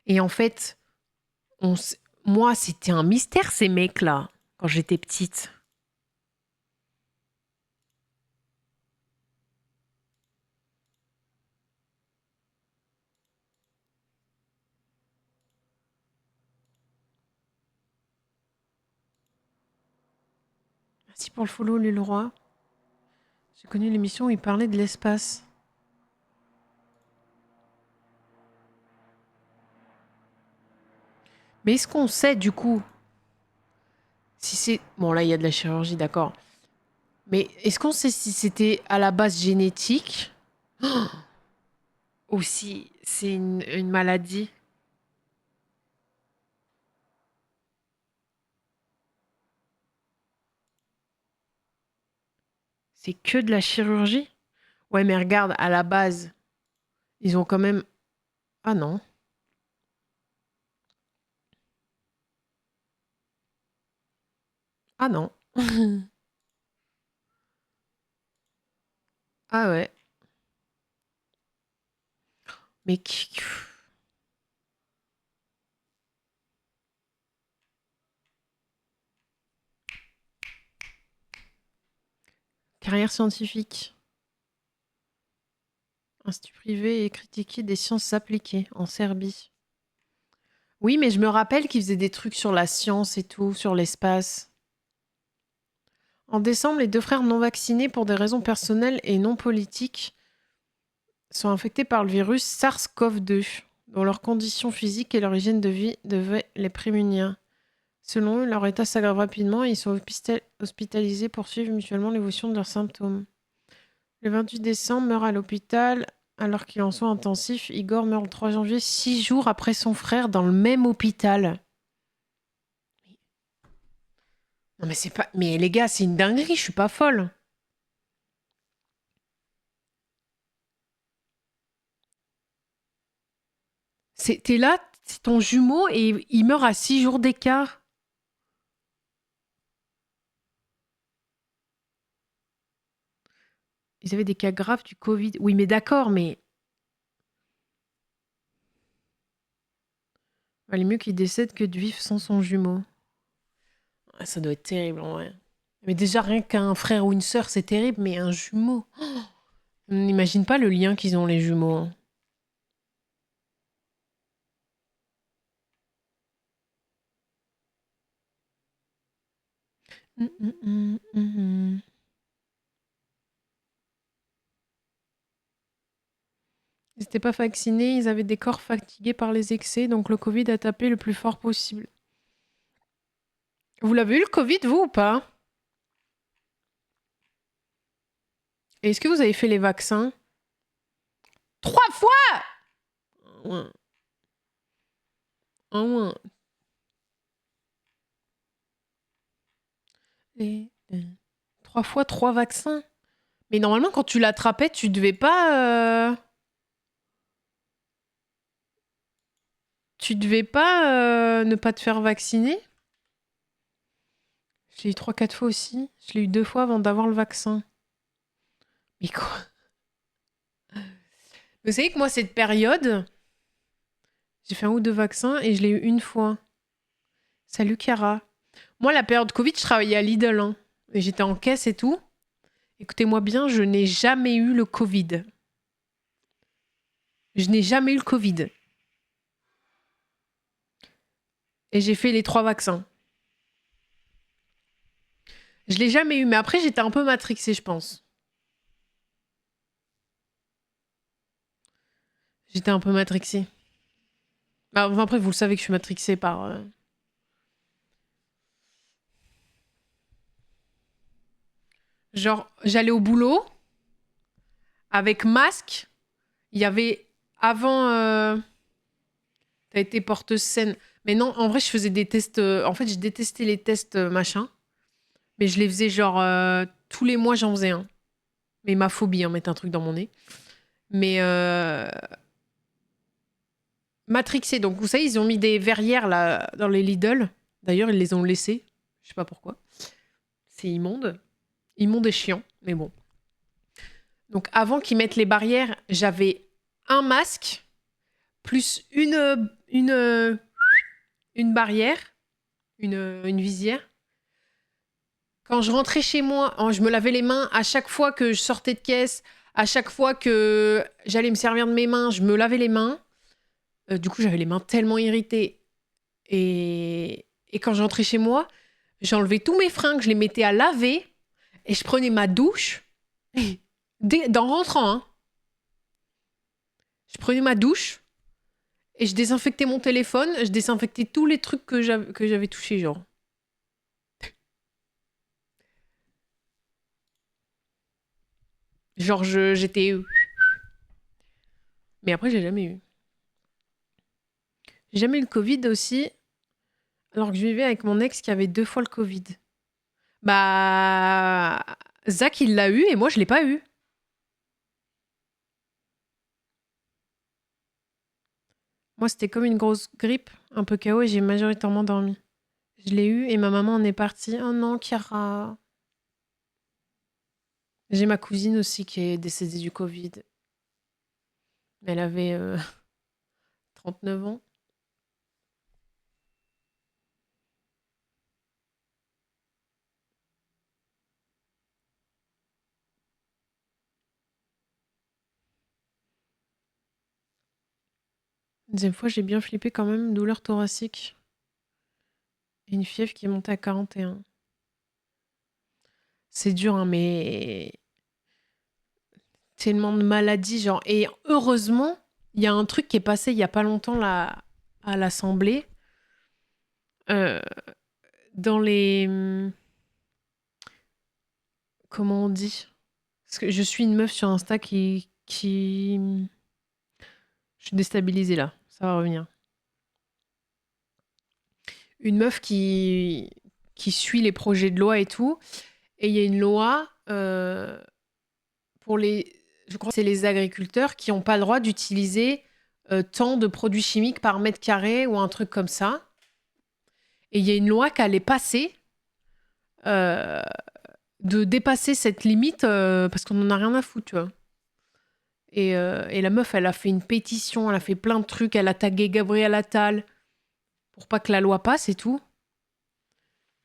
Et en fait, moi, c'était un mystère, ces mecs-là, quand j'étais petite. Merci pour le follow, le roi. J'ai connu l'émission où il parlait de l'espace. Mais est-ce qu'on sait du coup si c'est... Bon là il y a de la chirurgie, d'accord. Mais est-ce qu'on sait si c'était à la base génétique ou si c'est une maladie? C'est que de la chirurgie? Ouais mais regarde, à la base, ils ont quand même... Ah non. Ah non. Ah ouais. Mais carrière scientifique. Institut privé et critiqué des sciences appliquées en Serbie. Oui, mais je me rappelle qu'ils faisaient des trucs sur la science et tout, sur l'espace. En décembre, les 2 frères non vaccinés pour des raisons personnelles et non politiques sont infectés par le virus SARS-CoV-2, dont leurs conditions physiques et leur hygiène de vie devaient les prémunir. Selon eux, leur état s'aggrave rapidement et ils sont hospitalisés pour suivre mutuellement l'évolution de leurs symptômes. Le 28 décembre, meurt à l'hôpital alors qu'il est en soins intensifs. Igor meurt le 3 janvier, 6 jours après son frère, dans le même hôpital. Non mais c'est pas... Mais les gars, c'est une dinguerie, je suis pas folle. T'es là, c'est ton jumeau et il meurt à 6 jours d'écart. Ils avaient des cas graves du Covid. Oui, mais d'accord, mais... Il valait mieux qu'il décède que de vivre sans son jumeau. Ah, ça doit être terrible, en vrai. Mais déjà, rien qu'un frère ou une sœur, c'est terrible, mais un jumeau... On n'imagine pas le lien qu'ils ont, les jumeaux. Hein. Hum. Ils n'étaient pas vaccinés, ils avaient des corps fatigués par les excès, donc le Covid a tapé le plus fort possible. Vous l'avez eu le Covid, vous, ou pas? Et est-ce que vous avez fait les vaccins? 3 fois? Ouais. Ah ouais. Et, 3 fois 3 vaccins? Mais normalement, quand tu l'attrapais, tu devais pas... Tu devais pas ne pas te faire vacciner? Je l'ai eu 3-4 fois aussi. Je l'ai eu 2 fois avant d'avoir le vaccin. Mais quoi? Vous savez que moi, cette période, j'ai fait 1 ou 2 vaccins et je l'ai eu une fois. Salut Chiara. Moi, la période Covid, je travaillais à Lidl. Hein, et j'étais en caisse et tout. Écoutez-moi bien, je n'ai jamais eu le Covid. Je n'ai jamais eu le Covid. Et j'ai fait les 3 vaccins. Je l'ai jamais eu, mais après, j'étais un peu matrixée, je pense. J'étais un peu matrixée. Bah, enfin, après, vous le savez que je suis matrixée par... Genre, j'allais au boulot avec masque. Il y avait... Avant... T'as été porteuse saine. Mais non, en vrai, je faisais des tests... En fait, je détestais les tests machin. Mais je les faisais genre... tous les mois, j'en faisais un. Mais ma phobie, hein, mettre un truc dans mon nez. Mais... Matrixé. Donc, vous savez, ils ont mis des verrières là dans les Lidl. D'ailleurs, ils les ont laissées. Je sais pas pourquoi. C'est immonde. Immonde et chiant. Mais bon. Donc, avant qu'ils mettent les barrières, j'avais un masque plus une barrière, une visière. Quand je rentrais chez moi, je me lavais les mains à chaque fois que je sortais de caisse, à chaque fois que j'allais me servir de mes mains, je me lavais les mains. Du coup, j'avais les mains tellement irritées. Et quand je rentrais chez moi, j'enlevais tous mes fringues, je les mettais à laver et je prenais ma douche. En rentrant, hein. Je prenais ma douche Et je désinfectais mon téléphone, je désinfectais tous les trucs que j'avais touchés, genre. Genre, j'étais... Mais après, j'ai jamais eu. J'ai jamais eu le Covid aussi, alors que je vivais avec mon ex qui avait 2 fois le Covid. Bah... Zach, il l'a eu et moi, je l'ai pas eu. Moi, c'était comme une grosse grippe, un peu KO, et j'ai majoritairement dormi. Je l'ai eu et ma maman en est partie. Oh non, Chiara. J'ai ma cousine aussi qui est décédée du Covid. Elle avait 39 ans. Deuxième fois, j'ai bien flippé quand même, douleur thoracique. Et une fièvre qui est montée à 41. C'est dur, hein, mais tellement de maladies, genre. Et heureusement, il y a un truc qui est passé il y a pas longtemps là, à l'Assemblée. Euh, dans les... Comment on dit? Parce que je suis une meuf sur Insta qui... Je suis déstabilisée là, ça va revenir. Une meuf qui suit les projets de loi et tout. Et il y a une loi pour les... Je crois que c'est les agriculteurs qui n'ont pas le droit d'utiliser tant de produits chimiques par mètre carré ou un truc comme ça. Et il y a une loi qui allait passer euh, de dépasser cette limite parce qu'on n'en a rien à foutre, tu vois. Et la meuf, elle a fait une pétition, elle a fait plein de trucs, elle a tagué Gabriel Attal pour pas que la loi passe et tout.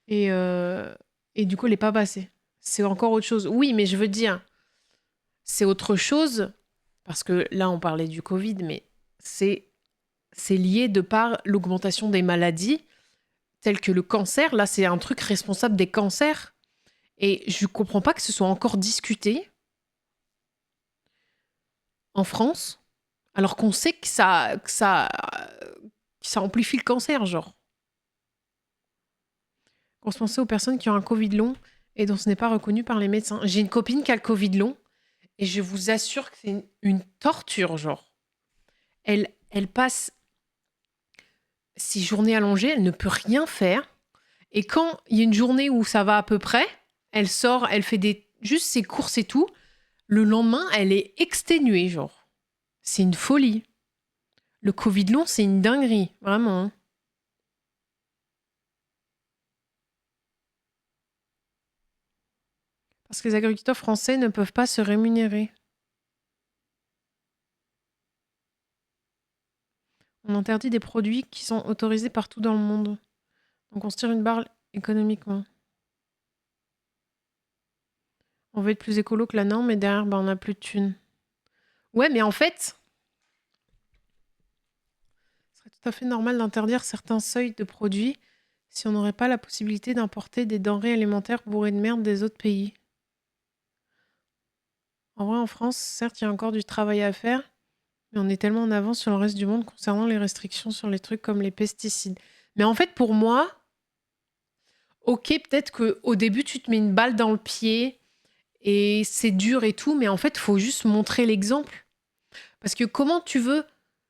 Et, euh, et du coup, elle n'est pas passée. C'est encore autre chose. Oui, mais je veux dire, c'est autre chose, parce que là, on parlait du Covid, mais c'est lié de par l'augmentation des maladies, telles que le cancer. Là, c'est un truc responsable des cancers. Et je ne comprends pas que ce soit encore discuté en France, alors qu'on sait que ça amplifie le cancer, genre. Qu'on se pensait aux personnes qui ont un Covid long et dont ce n'est pas reconnu par les médecins. J'ai une copine qui a le Covid long et je vous assure que c'est une torture, genre. Elle passe 6 journées allongées, elle ne peut rien faire. Et quand il y a une journée où ça va à peu près, elle sort, elle fait juste ses courses et tout. Le lendemain, elle est exténuée, genre. C'est une folie. Le Covid long, c'est une dinguerie, vraiment. Hein. Parce que les agriculteurs français ne peuvent pas se rémunérer. On interdit des produits qui sont autorisés partout dans le monde. Donc on se tire une barre économiquement. On veut être plus écolo que la norme et derrière, on n'a plus de thunes. Ouais, mais en fait, ce serait tout à fait normal d'interdire certains seuils de produits si on n'aurait pas la possibilité d'importer des denrées alimentaires bourrées de merde des autres pays. En vrai, en France, certes, il y a encore du travail à faire, mais on est tellement en avance sur le reste du monde concernant les restrictions sur les trucs comme les pesticides. Mais en fait, pour moi, ok, peut-être qu'au début, tu te mets une balle dans le pied et c'est dur et tout, mais en fait, il faut juste montrer l'exemple. Parce que comment tu veux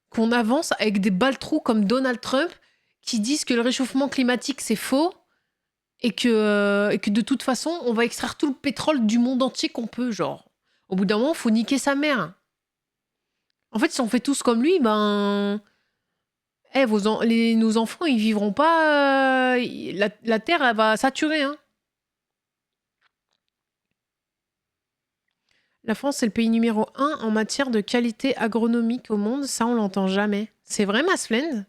qu'on avance avec des baltrous comme Donald Trump qui disent que le réchauffement climatique, c'est faux et que de toute façon, on va extraire tout le pétrole du monde entier qu'on peut, genre. Au bout d'un moment, faut niquer sa mère. En fait, si on fait tous comme lui, ben... nos enfants, ils vivront pas... la Terre, elle va saturer, hein. La France est le pays numéro 1 en matière de qualité agronomique au monde. Ça, on l'entend jamais. C'est vrai, Maslend?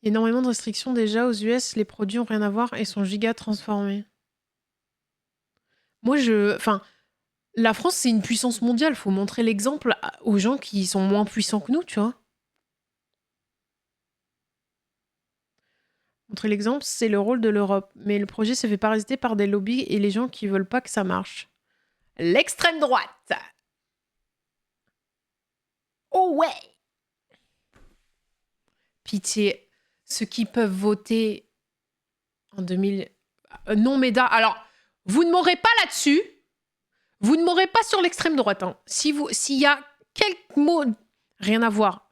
Il y a énormément de restrictions déjà. Aux US, les produits ont rien à voir et sont giga transformés. Moi, Enfin, la France, c'est une puissance mondiale. Faut montrer l'exemple aux gens qui sont moins puissants que nous, tu vois. Montrer l'exemple, c'est le rôle de l'Europe. Mais le projet se fait parasiter par des lobbies et les gens qui veulent pas que ça marche. l'extrême droite. Oh ouais. Pitié, ceux qui peuvent voter en 2000... non, Méda, alors, vous ne m'aurez pas là-dessus. Vous ne m'aurez pas sur l'extrême droite. Hein. S'il y a quelques mots... Rien à voir.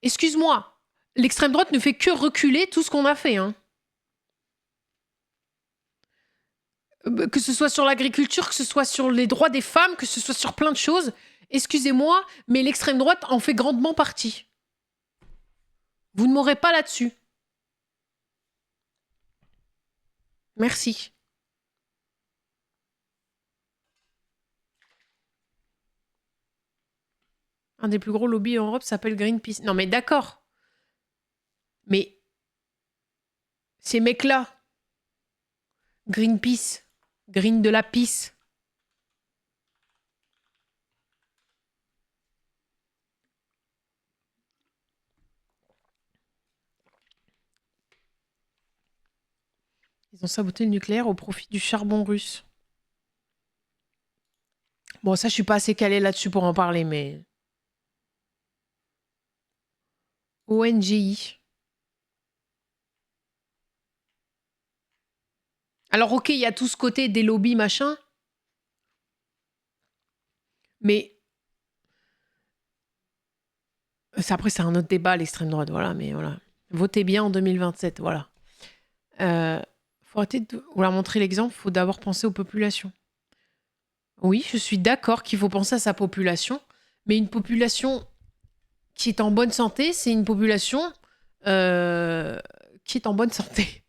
Excuse-moi, l'extrême droite ne fait que reculer tout ce qu'on a fait. Hein. Que ce soit sur l'agriculture, que ce soit sur les droits des femmes, que ce soit sur plein de choses. Excusez-moi, mais l'extrême droite en fait grandement partie. Vous ne m'aurez pas là-dessus. Merci. Un des plus gros lobbies en Europe s'appelle Greenpeace. Non mais d'accord. Mais ces mecs-là, Greenpeace, Green de la pisse. Ils ont saboté le nucléaire au profit du charbon russe. Bon, ça, je suis pas assez calée là-dessus pour en parler, mais... ONGI. Alors, ok, il y a tout ce côté des lobbies, machin. Mais... Après, c'est un autre débat, l'extrême droite, voilà, mais voilà. Votez bien en 2027, voilà. Faut arrêter de vouloir montrer l'exemple, faut d'abord penser aux populations. Oui, je suis d'accord qu'il faut penser à sa population, mais une population qui est en bonne santé, c'est une population qui est en bonne santé.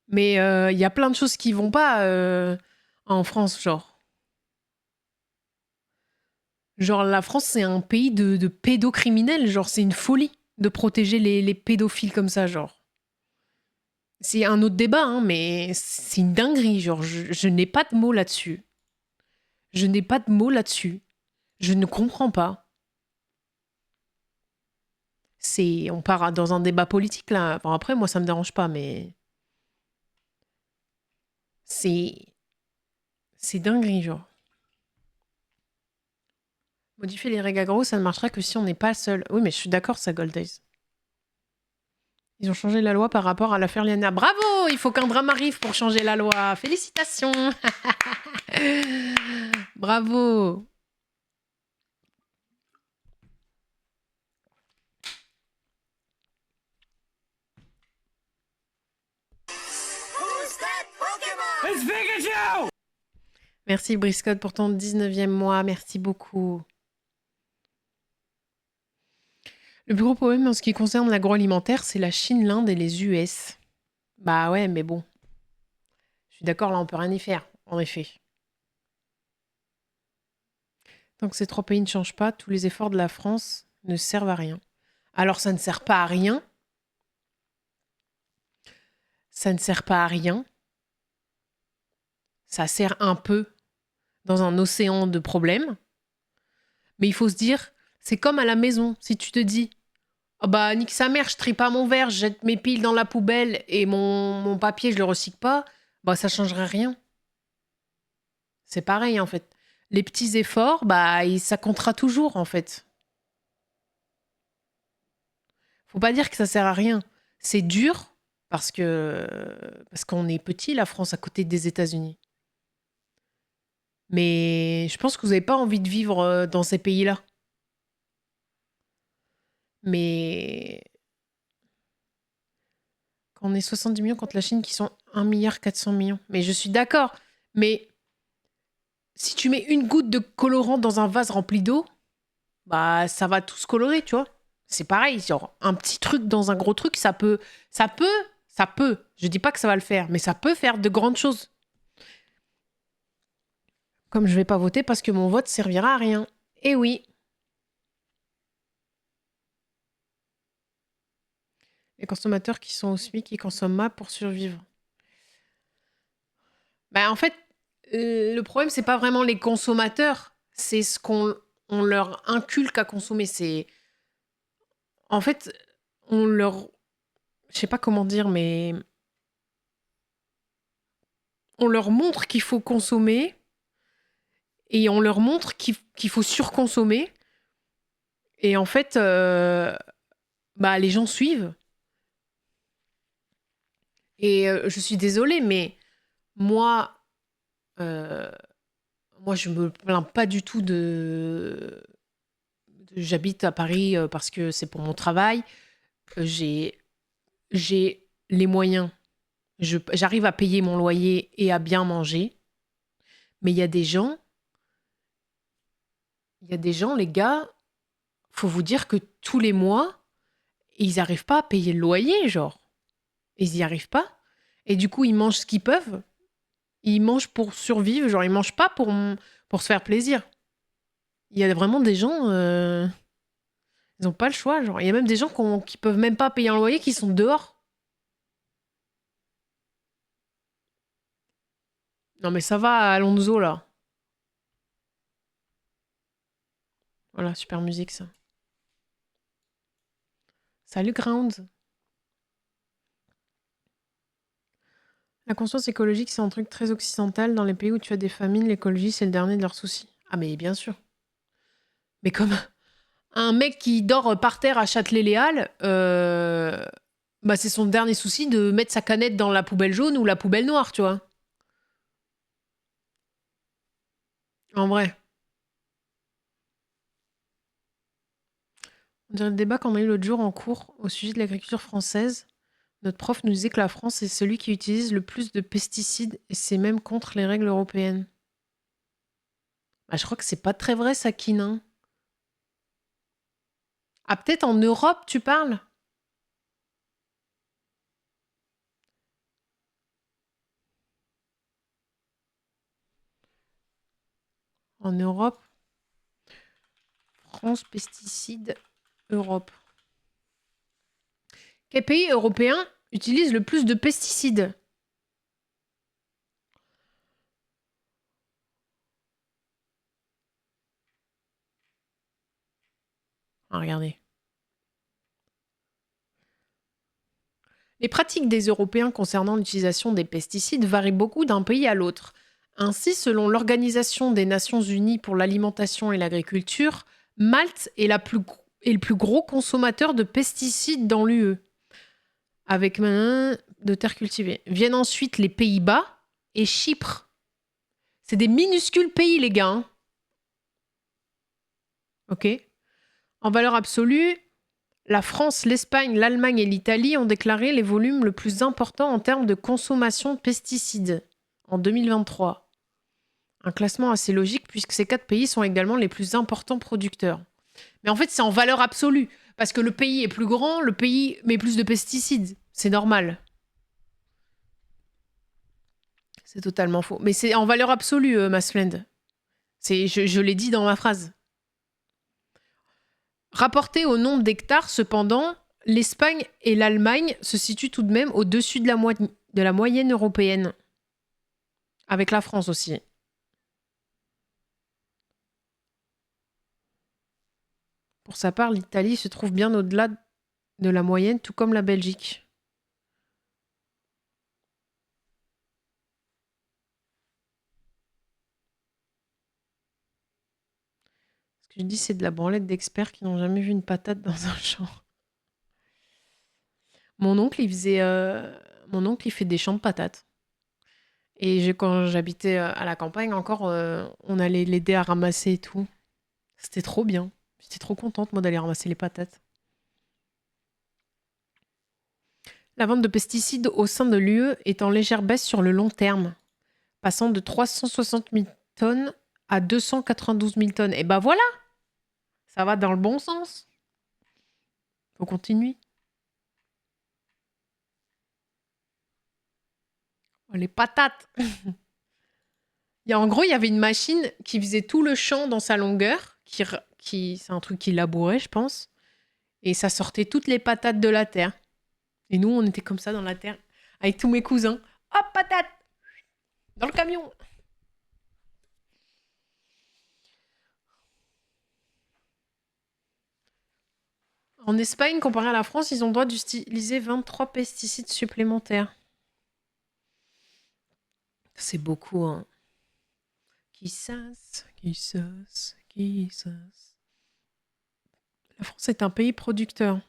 Mais il y a plein de choses qui vont pas en France, genre. Genre, la France, c'est un pays de pédocriminels, genre, c'est une folie de protéger les pédophiles comme ça, genre. C'est un autre débat, hein, mais c'est une dinguerie, genre, je n'ai pas de mots là-dessus. Je n'ai pas de mots là-dessus. Je ne comprends pas. On part dans un débat politique, là. Enfin, après, moi, ça me dérange pas, mais... C'est dinguerie, genre. Modifier les règles agro, ça ne marchera que si on n'est pas seul. Oui, mais je suis d'accord, ça, Gold Days. Ils ont changé la loi par rapport à l'affaire Liana. Bravo! Il faut qu'un drame arrive pour changer la loi. Félicitations! Bravo! Merci Briscotte pour ton 19e mois. Merci beaucoup. Le plus gros problème en ce qui concerne l'agroalimentaire, c'est la Chine, l'Inde et les US. Bah ouais, mais bon. Je suis d'accord, là, on peut rien y faire, en effet. Tant que ces trois pays ne changent pas, tous les efforts de la France ne servent à rien. Alors, ça ne sert pas à rien. Ça ne sert pas à rien. Ça sert un peu dans un océan de problèmes. Mais il faut se dire, c'est comme à la maison. Si tu te dis, oh bah, nique sa mère, je trie pas mon verre, je jette mes piles dans la poubelle et mon papier, je le recycle pas, bah, ça changerait rien. C'est pareil, en fait. Les petits efforts, bah, ça comptera toujours, en fait. Faut pas dire que ça sert à rien. C'est dur parce qu'on est petit, la France, à côté des États-Unis. Mais je pense que vous n'avez pas envie de vivre dans ces pays-là. Mais quand on est 70 millions contre la Chine qui sont 1,4 milliard. Mais je suis d'accord. Mais si tu mets une goutte de colorant dans un vase rempli d'eau, bah ça va tout se colorer, tu vois. C'est pareil, genre un petit truc dans un gros truc, ça peut. Je dis pas que ça va le faire, mais ça peut faire de grandes choses. Comme je vais pas voter parce que mon vote servira à rien. Eh oui. Les consommateurs qui sont au SMIC, ils consomment mal pour survivre. Bah en fait, le problème, c'est pas vraiment les consommateurs, c'est ce qu'on leur inculque à consommer. C'est. En fait, on leur. Je sais pas comment dire, mais. on leur montre qu'il faut consommer et on leur montre qu'il faut surconsommer. Et en fait, les gens suivent. Et je suis désolée, mais moi, je me plains pas du tout J'habite à Paris parce que c'est pour mon travail. J'ai les moyens. J'arrive à payer mon loyer et à bien manger. Mais il y a des gens, les gars, faut vous dire que tous les mois, ils n'arrivent pas à payer le loyer, genre. Ils n'y arrivent pas. Et du coup, ils mangent ce qu'ils peuvent. Ils mangent pour survivre, genre ils mangent pas pour se faire plaisir. Il y a vraiment des gens, ils n'ont pas le choix. Genre, il y a même des gens qui peuvent même pas payer un loyer, qui sont dehors. Non mais ça va, Alonso là. Voilà, super musique ça. Salut Ground. La conscience écologique, c'est un truc très occidental. Dans les pays où tu as des famines, l'écologie, c'est le dernier de leurs soucis. Ah mais bien sûr. Mais comme un mec qui dort par terre à Châtelet-Les-Halles, c'est son dernier souci de mettre sa canette dans la poubelle jaune ou la poubelle noire, tu vois. En vrai. On dirait le débat qu'on a eu l'autre jour en cours au sujet de l'agriculture française. Notre prof nous disait que la France est celui qui utilise le plus de pesticides et c'est même contre les règles européennes. Je crois que c'est pas très vrai, ça, Kinin. Ah, peut-être en Europe, tu parles? En Europe? France, pesticides, Europe. Quel pays européen utilise le plus de pesticides? Regardez. Les pratiques des Européens concernant l'utilisation des pesticides varient beaucoup d'un pays à l'autre. Ainsi, selon l'Organisation des Nations Unies pour l'alimentation et l'agriculture, Malte est le plus gros consommateur de pesticides dans l'UE, avec de terres cultivées. Viennent ensuite les Pays-Bas et Chypre. C'est des minuscules pays, les gars. Hein. Ok. En valeur absolue, la France, l'Espagne, l'Allemagne et l'Italie ont déclaré les volumes le plus importants en termes de consommation de pesticides en 2023. Un classement assez logique puisque ces 4 pays sont également les plus importants producteurs. Mais en fait, c'est en valeur absolue. Parce que le pays est plus grand, le pays met plus de pesticides. C'est normal. C'est totalement faux. Mais c'est en valeur absolue, Masflend. Je l'ai dit dans ma phrase. Rapporté au nombre d'hectares, cependant, l'Espagne et l'Allemagne se situent tout de même au-dessus de la moyenne européenne. Avec la France aussi. Pour sa part, l'Italie se trouve bien au-delà de la moyenne, tout comme la Belgique. Ce que je dis, c'est de la branlette d'experts qui n'ont jamais vu une patate dans un champ. Mon oncle, il fait des champs de patates. Et quand j'habitais à la campagne encore, on allait l'aider à ramasser et tout. C'était trop bien. J'étais trop contente, moi, d'aller ramasser les patates. La vente de pesticides au sein de l'UE est en légère baisse sur le long terme, passant de 360 000 tonnes à 292 000 tonnes. Et ben voilà, ça va dans le bon sens. Faut continuer. Oh, les patates. En gros, il y avait une machine qui faisait tout le champ dans sa longueur, c'est un truc qui labourait, je pense. Et ça sortait toutes les patates de la terre. Et nous, on était comme ça dans la terre, avec tous mes cousins. Hop, patate! Dans le camion! En Espagne, comparé à la France, ils ont le droit d'utiliser 23 pesticides supplémentaires. C'est beaucoup, hein. Quizás, quizás, quizás. La France est un pays producteur.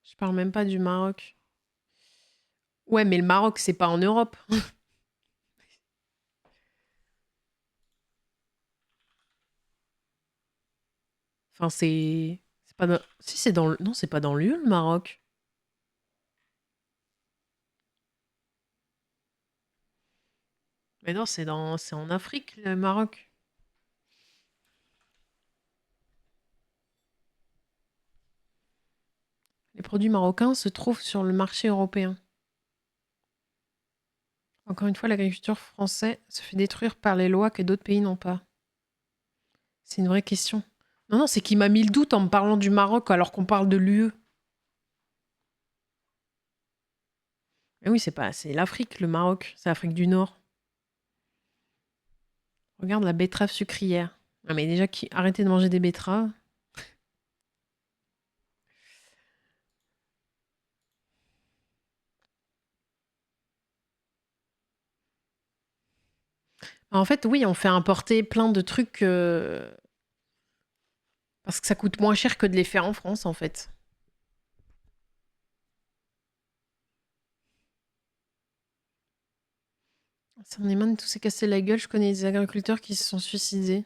Je parle même pas du Maroc. Ouais, mais le Maroc, c'est pas en Europe. Enfin, c'est pas dans... Si, c'est dans... Non, c'est pas dans l'UE, le Maroc. Mais non, c'est en Afrique, le Maroc. Les produits marocains se trouvent sur le marché européen. Encore une fois, l'agriculture française se fait détruire par les lois que d'autres pays n'ont pas. C'est une vraie question. Non, non, c'est qui m'a mis le doute en me parlant du Maroc alors qu'on parle de l'UE. Mais oui, c'est l'Afrique, le Maroc. C'est l'Afrique du Nord. Regarde la betterave sucrière. Ah, mais déjà, arrêtez de manger des betteraves. En fait, oui, on fait importer plein de trucs parce que ça coûte moins cher que de les faire en France, en fait. Sarneman, tout s'est cassé la gueule. Je connais des agriculteurs qui se sont suicidés.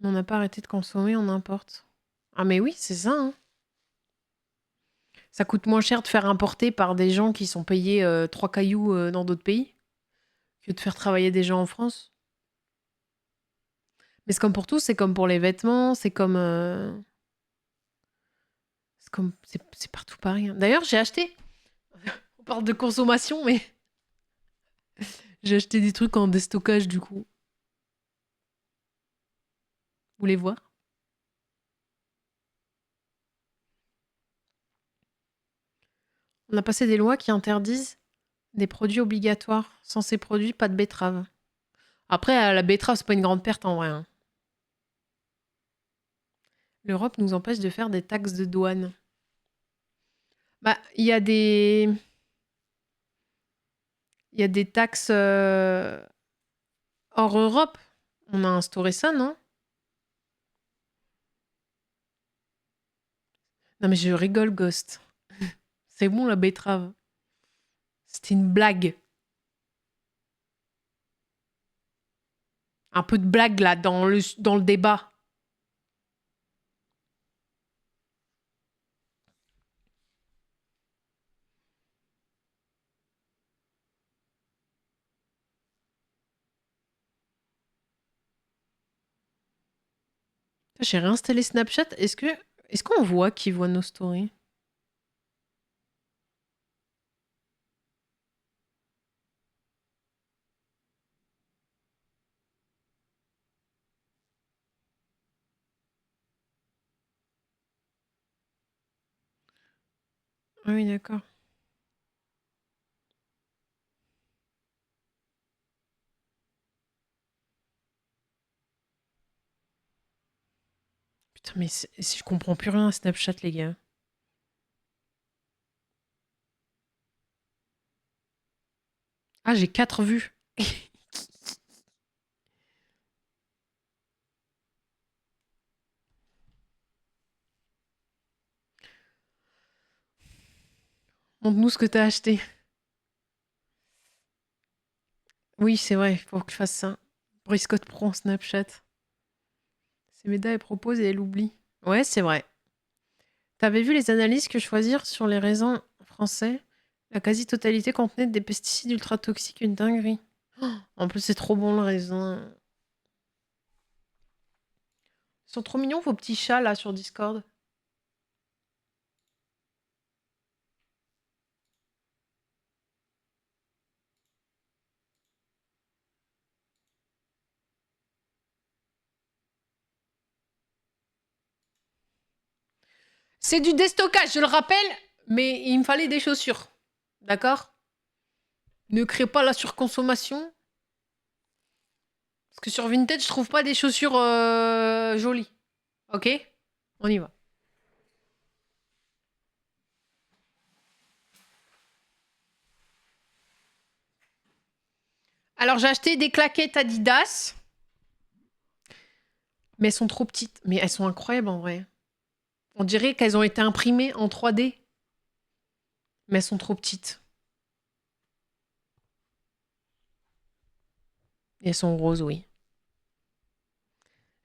Mais on n'a pas arrêté de consommer, on importe. Ah, mais oui, c'est ça, hein. Ça coûte moins cher de faire importer par des gens qui sont payés 3 cailloux dans d'autres pays que de faire travailler des gens en France. Mais c'est comme pour tout, c'est comme pour les vêtements, c'est comme. C'est partout pareil, hein. D'ailleurs, j'ai acheté. On parle de consommation, mais j'ai acheté des trucs en déstockage du coup. Vous voulez voir? On a passé des lois qui interdisent des produits obligatoires. Sans ces produits, pas de betterave. Après, la betterave, c'est pas une grande perte en vrai, hein. L'Europe nous empêche de faire des taxes de douane. Bah, il y a des taxes hors Europe. On a instauré ça, non? Non, mais je rigole, Ghost. C'est bon, la betterave. C'était une blague. Un peu de blague, là, dans le débat. J'ai réinstallé Snapchat. Est-ce qu'on voit qui voit nos stories? Ah oui, d'accord. Putain, mais je comprends plus rien à Snapchat, les gars. Ah, j'ai 4 vues. Montre-nous ce que t'as acheté. Oui, c'est vrai, il faut que je fasse ça. Briscotte prend Snapchat. Semeda, elle propose et elle oublie. Ouais, c'est vrai. T'avais vu les analyses que choisir sur les raisins français? La quasi-totalité contenait des pesticides ultra toxiques, une dinguerie. Oh, en plus, c'est trop bon le raisin. Ils sont trop mignons vos petits chats là sur Discord. C'est du déstockage, je le rappelle, mais il me fallait des chaussures. D'accord? Ne crée pas la surconsommation. Parce que sur Vinted, je trouve pas des chaussures jolies. Ok? On y va. Alors, j'ai acheté des claquettes Adidas. Mais elles sont trop petites. Mais elles sont incroyables en vrai. On dirait qu'elles ont été imprimées en 3D. Mais elles sont trop petites. Et elles sont roses, oui.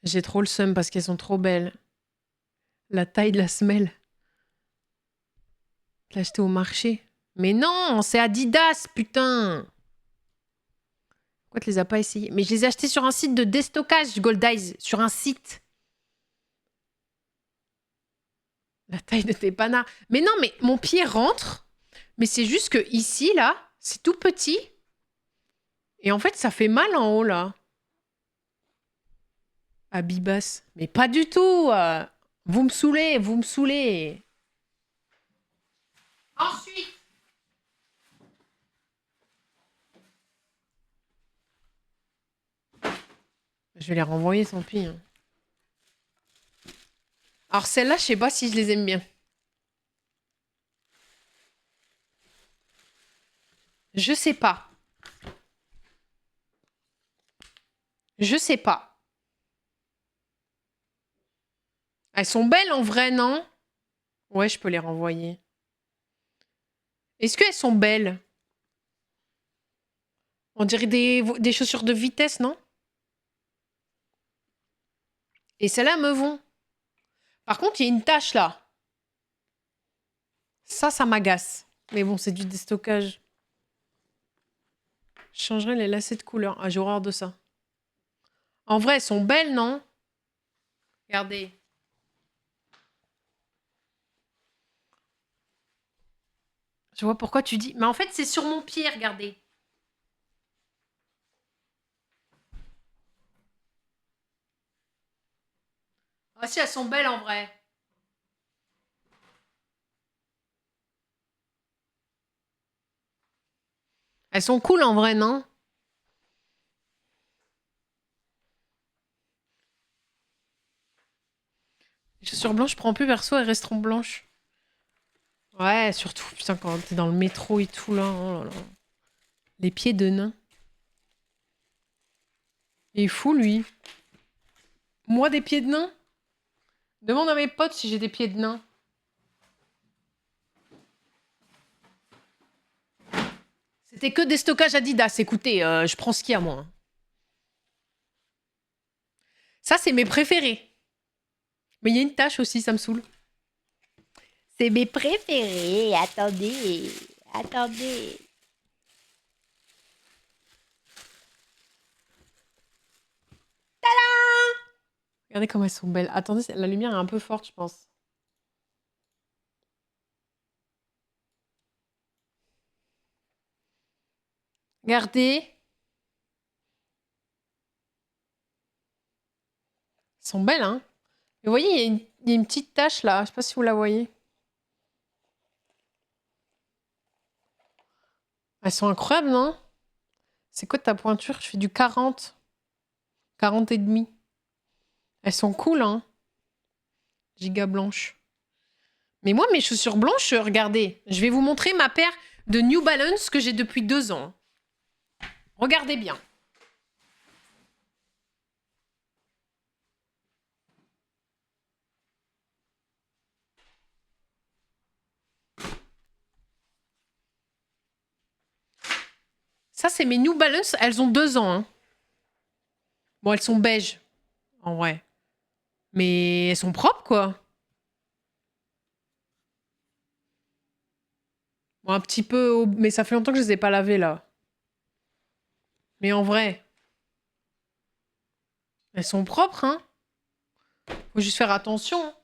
J'ai trop le seum parce qu'elles sont trop belles. La taille de la semelle. Je l'ai acheté au marché. Mais non, c'est Adidas, putain. Pourquoi tu les as pas essayées? Mais je les ai achetées sur un site de déstockage, Gold Eyes. Sur un site. La taille de tes panards. Mais non, mais mon pied rentre. Mais c'est juste que ici, là, c'est tout petit. Et en fait, ça fait mal en haut, là. Abibas. Mais pas du tout. Vous me saoulez, vous me saoulez. Ensuite. Je vais les renvoyer, tant pis. Hein. Alors celles-là, je sais pas si je les aime bien. Je sais pas. Je sais pas. Elles sont belles en vrai, non? Ouais, je peux les renvoyer. Est-ce qu'elles sont belles? On dirait des chaussures de vitesse, non? Et celles-là me vont. Par contre, il y a une tache là. Ça m'agace. Mais bon, c'est du déstockage. Je changerai les lacets de couleur. Ah, j'ai horreur de ça. En vrai, elles sont belles, non? Regardez. Je vois pourquoi tu dis... Mais en fait, c'est sur mon pied, regardez. Ah si, elles sont belles en vrai. Elles sont cool en vrai, non? Les chaussures blanches, je prends plus perso, elles resteront blanches. Ouais, surtout, putain, quand t'es dans le métro et tout, là. Oh là là. Les pieds de nain. Il est fou, lui. Moi, des pieds de nain? Demande à mes potes si j'ai des pieds de nain. C'était que des stockages Adidas. Écoutez, je prends ce qu'il y a, moi. Ça, c'est mes préférés. Mais il y a une tache aussi, ça me saoule. C'est mes préférés. Attendez. Attendez. Regardez comme elles sont belles. Attendez, la lumière est un peu forte, je pense. Regardez. Elles sont belles, hein. Vous voyez, il y a une petite tache là. Je sais pas si vous la voyez. Elles sont incroyables, non? C'est quoi ta pointure? Je fais du 40. 40 et demi. Elles sont cool, hein? Giga blanche. Mais moi, mes chaussures blanches, regardez. Je vais vous montrer ma paire de New Balance que j'ai depuis 2 ans. Regardez bien. Ça, c'est mes New Balance. Elles ont 2 ans. Hein. Bon, elles sont beiges. En vrai. Mais elles sont propres, quoi. Bon, un petit peu... Mais ça fait longtemps que je les ai pas lavées, là. Mais en vrai... Elles sont propres, hein. Faut juste faire attention.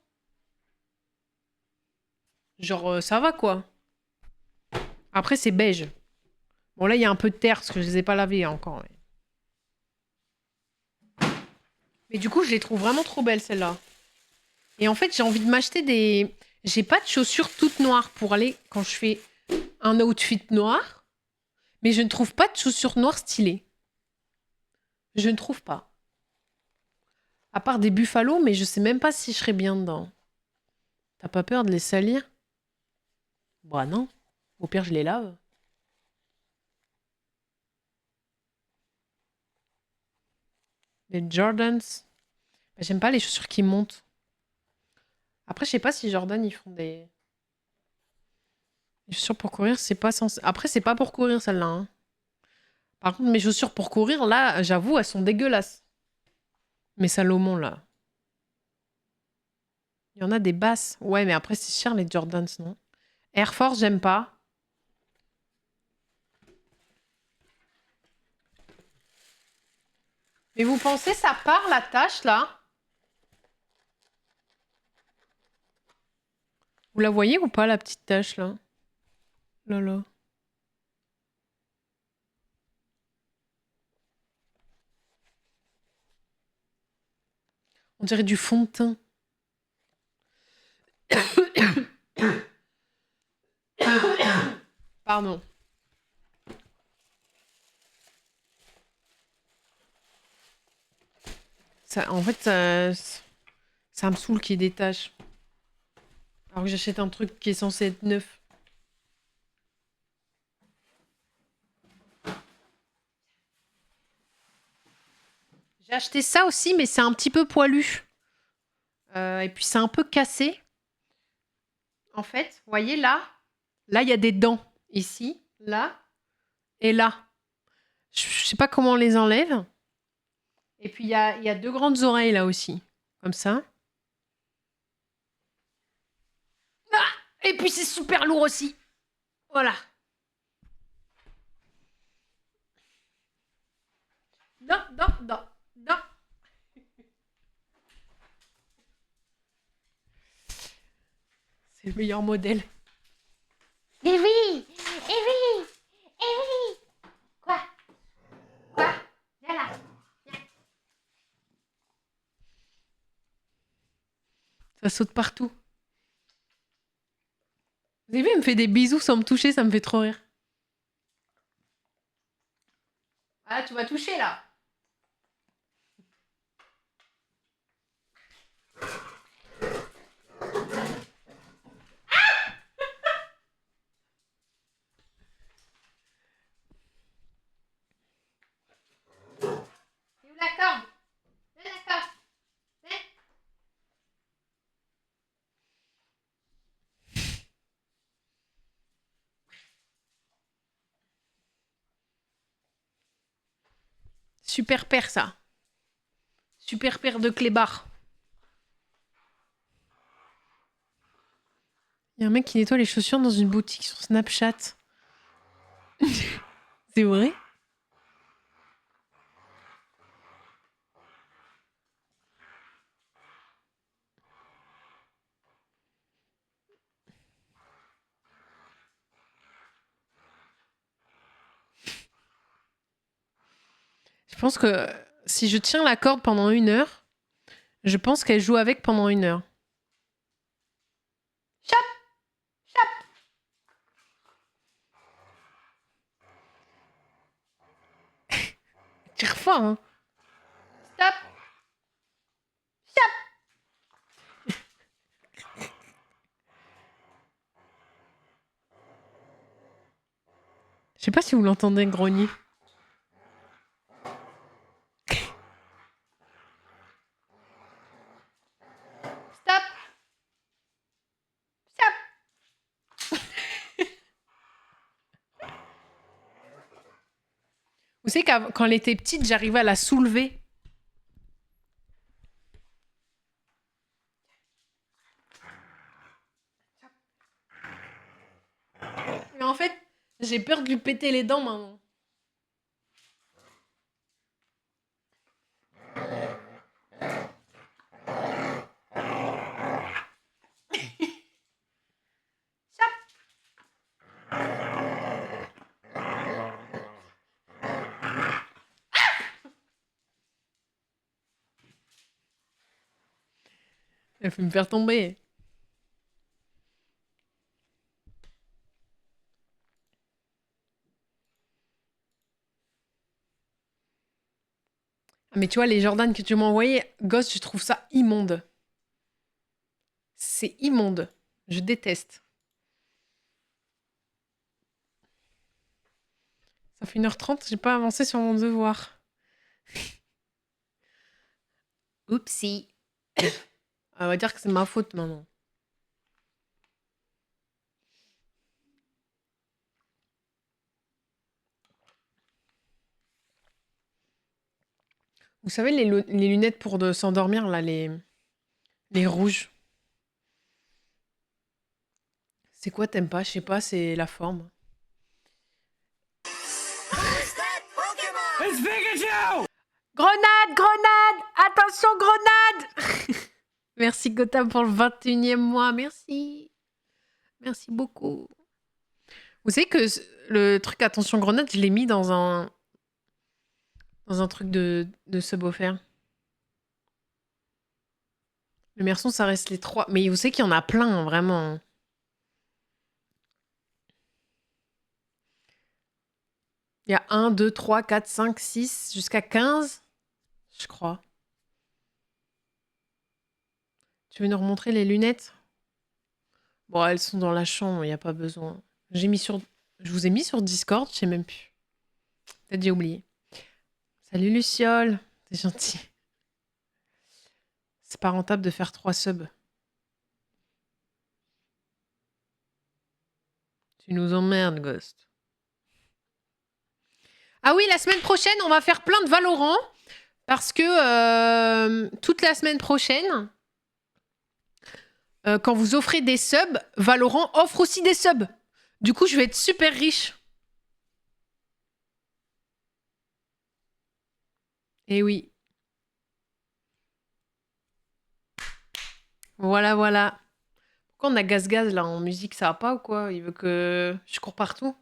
Genre, ça va, quoi. Après, c'est beige. Bon, là, il y a un peu de terre, parce que je les ai pas lavées encore. Mais du coup, je les trouve vraiment trop belles, celles-là. Et en fait, j'ai envie de m'acheter des... J'ai pas de chaussures toutes noires pour aller quand je fais un outfit noir. Mais je ne trouve pas de chaussures noires stylées. Je ne trouve pas. À part des buffalos, mais je sais même pas si je serais bien dedans. T'as pas peur de les salir? Bah non. Au pire, je les lave. Les Jordans. Bah, j'aime pas les chaussures qui montent. Après, je sais pas si Jordan, ils font des... Les chaussures pour courir, c'est pas censé... Après, c'est pas pour courir, celle-là. Hein. Par contre, mes chaussures pour courir, là, j'avoue, elles sont dégueulasses. Mes Salomon, là. Il y en a des basses. Ouais, mais après, c'est cher, les Jordans, non? Air Force, j'aime pas. Mais vous pensez, ça part, la tache, là? Vous la voyez ou pas, la petite tache, là? Là, là. On dirait du fond de teint. Pardon. Ça, en fait, ça me saoule qu'il y ait des taches. Alors que j'achète un truc qui est censé être neuf. J'ai acheté ça aussi, mais c'est un petit peu poilu. Et puis c'est un peu cassé. En fait, vous voyez là? Là, il y a des dents. Ici, là et là. Je sais pas comment on les enlève. Et puis il y a deux grandes oreilles là aussi. Comme ça. Ah, et puis c'est super lourd aussi. Voilà. Non, non, non, non. C'est le meilleur modèle. Eh oui! Eh oui! Eh oui! Quoi? Quoi? Viens là. Ça saute partout. Vous avez vu, elle me fait des bisous sans me toucher, ça me fait trop rire. Ah, tu vas toucher là. C'est où la corde? Viens la corde. Viens. Super paire ça. Super paire de clébards. Il y a un mec qui nettoie les chaussures dans une boutique sur Snapchat. C'est vrai? Je pense que si je tiens la corde pendant 1 heure, je pense qu'elle joue avec pendant 1 heure. Chop! Chop! Tire fort, hein? Stop! Chop! Je sais pas si vous l'entendez grogner. Stop! Stop! Vous savez quand elle était petite, j'arrivais à la soulever. Mais en fait, j'ai peur de lui péter les dents maintenant. Chop! Elle fait me faire tomber. Ah, mais tu vois, les Jordan que tu m'as envoyés, gosse, je trouve ça immonde. C'est immonde. Je déteste. Ça fait 1h30, j'ai pas avancé sur mon devoir. Oupsie. On va dire que c'est ma faute maintenant. Vous savez, les lunettes pour s'endormir, là, les rouges. C'est quoi, t'aimes pas? Je sais pas, c'est la forme. Grenade, grenade! Attention, grenade! Merci Gotham pour le 21e mois, merci. Merci beaucoup. Vous savez que le truc attention grenade, je l'ai mis dans un truc de sub offert. Le merçon, ça reste les 3. Mais vous savez qu'il y en a plein, hein, vraiment. Il y a 1, 2, 3, 4, 5, 6, jusqu'à 15, je crois. Tu veux nous remontrer les lunettes? Bon, elles sont dans la chambre, il n'y a pas besoin. Je vous ai mis sur Discord, je sais même plus. Peut-être j'ai oublié. Salut Luciole, t'es gentil. C'est pas rentable de faire 3 subs. Tu nous emmerdes, Ghost. Ah oui, la semaine prochaine, on va faire plein de Valorant. Parce que toute la semaine prochaine, quand vous offrez des subs, Valorant offre aussi des subs. Du coup, je vais être super riche. Eh oui. Voilà, voilà. Pourquoi on a gaz-gaz là en musique, ça va pas ou quoi? Il veut que je cours partout?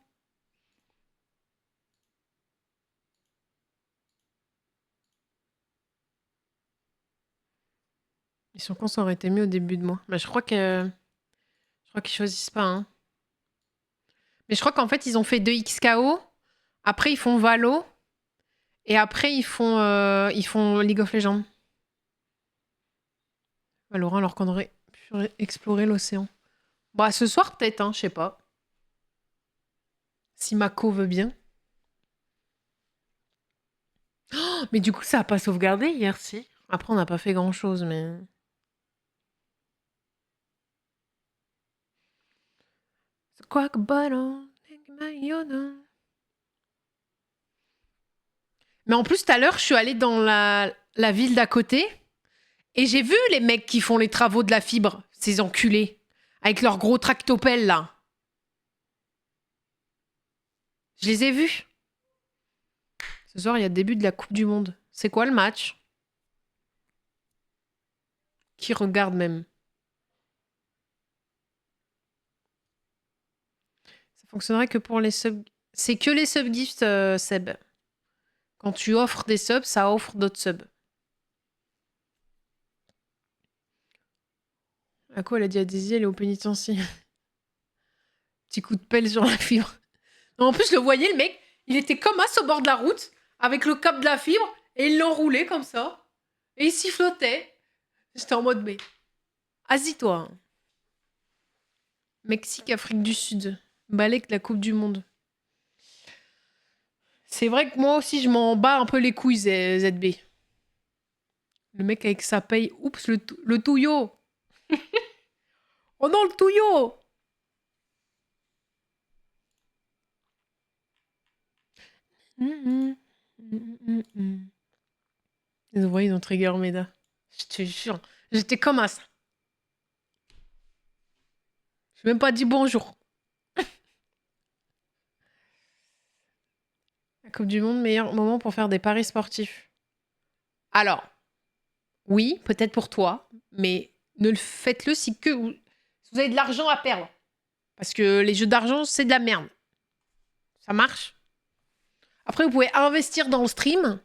Ils sont cons, ça aurait été mieux au début de mois. Bah, je crois qu'ils choisissent pas. Hein. Mais je crois qu'en fait, ils ont fait 2 XKO. Après, ils font Valo. Et après, ils font League of Legends. Valorant, alors qu'on aurait pu explorer l'océan. Bah, ce soir, peut-être, hein, je sais pas. Si Mako veut bien. Oh, mais du coup, ça a pas sauvegardé hier, si. Après, on n'a pas fait grand-chose, mais... Quack bottle, mais en plus, tout à l'heure, je suis allée dans la ville d'à côté et j'ai vu les mecs qui font les travaux de la fibre, ces enculés, avec leurs gros tractopelles, là. Je les ai vus. Ce soir, il y a le début de la Coupe du Monde. C'est quoi le match? Qui regarde même? Ça fonctionnerait que pour les subs... C'est que les subgifts, Seb. Quand tu offres des subs, ça offre d'autres subs. À quoi elle a dit à Daisy, elle est au pénitencier. Petit coup de pelle sur la fibre. En plus, le voyez, le mec, il était comme as au bord de la route, avec le câble de la fibre, et il l'enroulait comme ça. Et il sifflotait. J'étais en mode, mais... Asie-toi. Mexique, Afrique du Sud. Balek de la Coupe du Monde. C'est vrai que moi aussi, je m'en bats un peu les couilles, ZB. Le mec avec sa paye. Oups, le touillot. Oh non, le touillot. Vous voyez, ils ont trigger Meda. Je te jure. J'étais comme ça. Je n'ai même pas dit bonjour. La Coupe du Monde, meilleur moment pour faire des paris sportifs. Alors, oui, peut-être pour toi, mais ne le faites-le si vous avez de l'argent à perdre. Parce que les jeux d'argent, c'est de la merde. Ça marche. Après, vous pouvez investir dans le stream,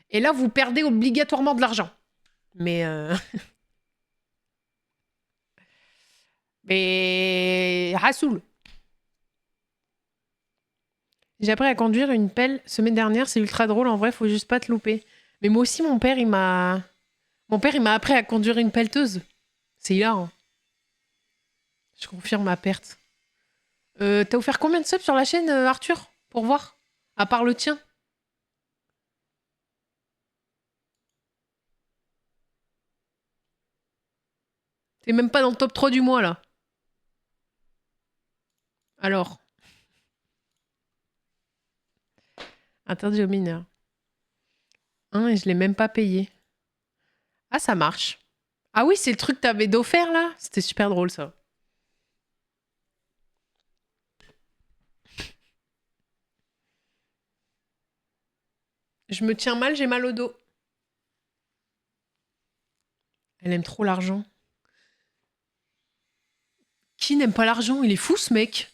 et là, vous perdez obligatoirement de l'argent. Mais... Mais... Rassoul. J'ai appris à conduire une pelle semaine dernière, c'est ultra drôle, en vrai, faut juste pas te louper. Mais moi aussi, mon père, il m'a appris à conduire une pelleteuse. C'est hilarant. Je confirme ma perte. T'as offert combien de subs sur la chaîne, Arthur? Pour voir? À part le tien. T'es même pas dans le top 3 du mois, là. Alors. Interdit aux mineurs. Et je l'ai même pas payé. Ah, ça marche. Ah oui, c'est le truc que t'avais d'offert, là? C'était super drôle, ça. Je me tiens mal, j'ai mal au dos. Elle aime trop l'argent. Qui n'aime pas l'argent? Il est fou, ce mec.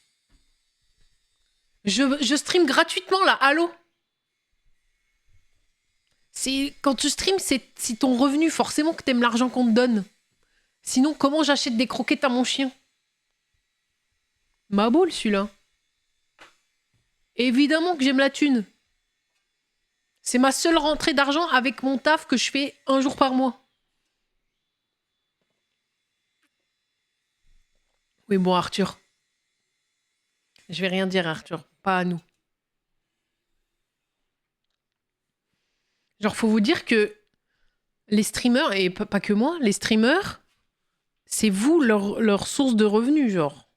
Je stream gratuitement, là. Allô? Quand tu streams, c'est si ton revenu, forcément que t'aimes l'argent qu'on te donne. Sinon, comment j'achète des croquettes à mon chien? Ma boule, celui-là. Évidemment que j'aime la thune. C'est ma seule rentrée d'argent avec mon taf que je fais un jour par mois. Oui, bon, Arthur. Je vais rien dire, Arthur. Pas à nous. Genre, faut vous dire que les streamers, et pas que moi, les streamers, c'est vous leur source de revenus, genre.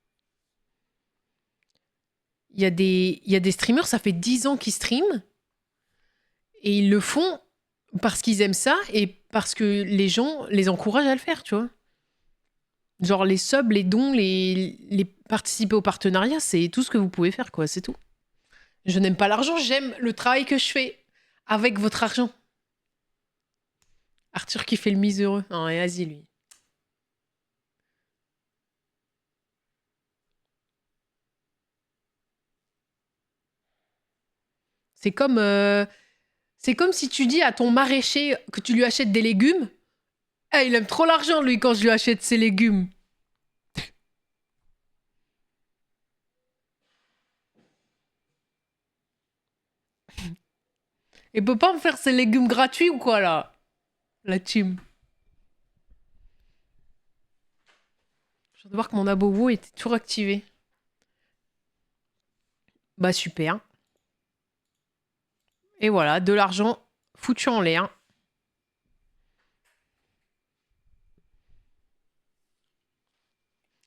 Il y a des streamers, ça fait 10 ans qu'ils streament, et ils le font parce qu'ils aiment ça, et parce que les gens les encouragent à le faire, tu vois. Genre, les subs, les dons, les participer au partenariat, c'est tout ce que vous pouvez faire, quoi, c'est tout. Je n'aime pas l'argent, j'aime le travail que je fais avec votre argent. Arthur qui fait le miséreux. Non, et vas-y, lui. C'est comme si tu dis à ton maraîcher que tu lui achètes des légumes. Eh, il aime trop l'argent, lui, quand je lui achète ses légumes. Il peut pas me faire ses légumes gratuits ou quoi, là? La team. Je viens de voir que mon abobo était toujours activé. Bah, super. Et voilà, de l'argent foutu en l'air.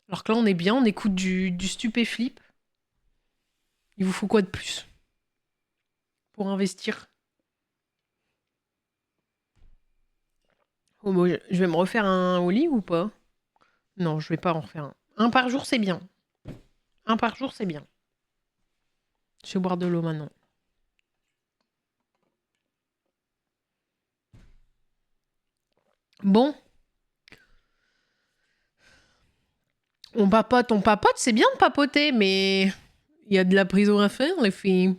Alors que là, on est bien, on écoute du stupéflip. Il vous faut quoi de plus pour investir? Oh, bon, je vais me refaire un au lit ou pas? Non, je vais pas en refaire un. Un par jour, c'est bien. Un par jour, c'est bien. Je vais boire de l'eau maintenant. Bon. On papote, c'est bien de papoter, mais il y a de la prison à faire, les filles.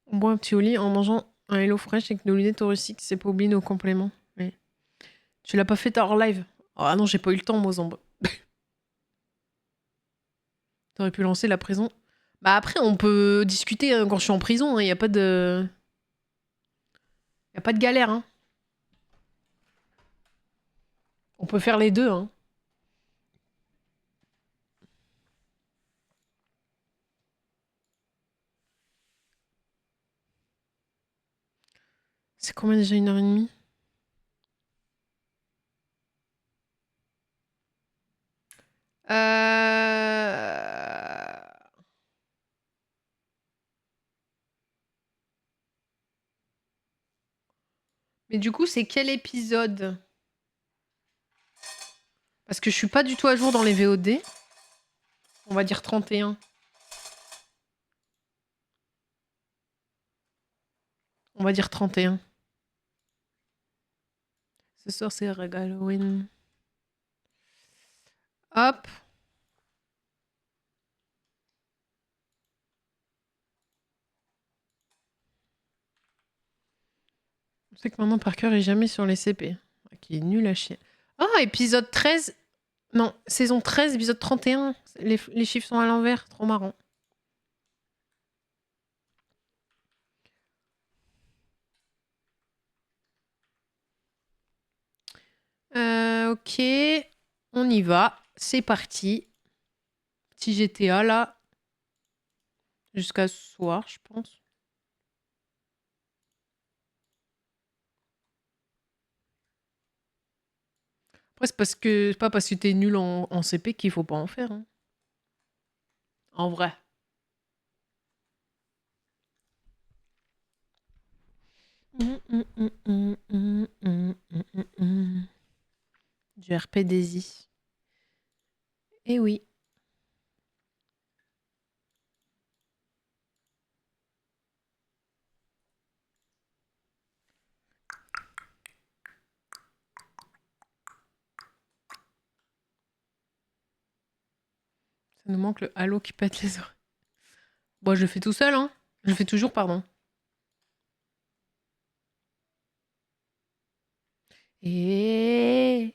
On boit un petit au lit en mangeant un Hello Fresh avec nos lunettes heuristiques, c'est pas oublier nos compléments. Oui. Tu l'as pas fait hors live? Ah non, j'ai pas eu le temps, moi, Zambe. T'aurais pu lancer la prison. Bah après, on peut discuter quand je suis en prison, il y a pas de... Y a pas de galère, hein. On peut faire les deux, hein. C'est combien déjà 1h30? Mais du coup, c'est quel épisode? Parce que je suis pas du tout à jour dans les VOD. On va dire 31. On va dire 31. Ce soir, c'est Halloween. Hop. Je sais que maintenant, Parker est jamais sur les CP. Qui est nul à chier. Ah, épisode 13. Non, saison 13, épisode 31. Les chiffres sont à l'envers. Trop marrant. Ok, on y va. C'est parti. Petit GTA là. Jusqu'à ce soir, je pense. Après, c'est pas parce que t'es nul en CP qu'il faut pas en faire. Hein. En vrai. Du RP Daisy. Eh oui. Ça nous manque le halo qui pète les oreilles. Bon, je le fais tout seul, hein. Je le fais toujours, pardon. Mais...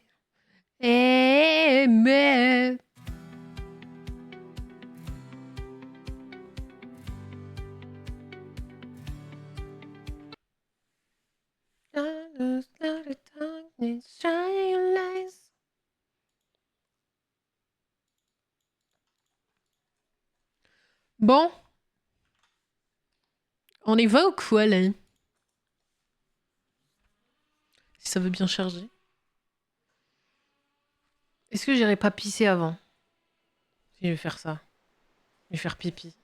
Bon. On y va ou quoi, là? Si ça veut bien charger. Est-ce que j'irai pas pisser avant? Si je vais faire ça. Je vais faire pipi.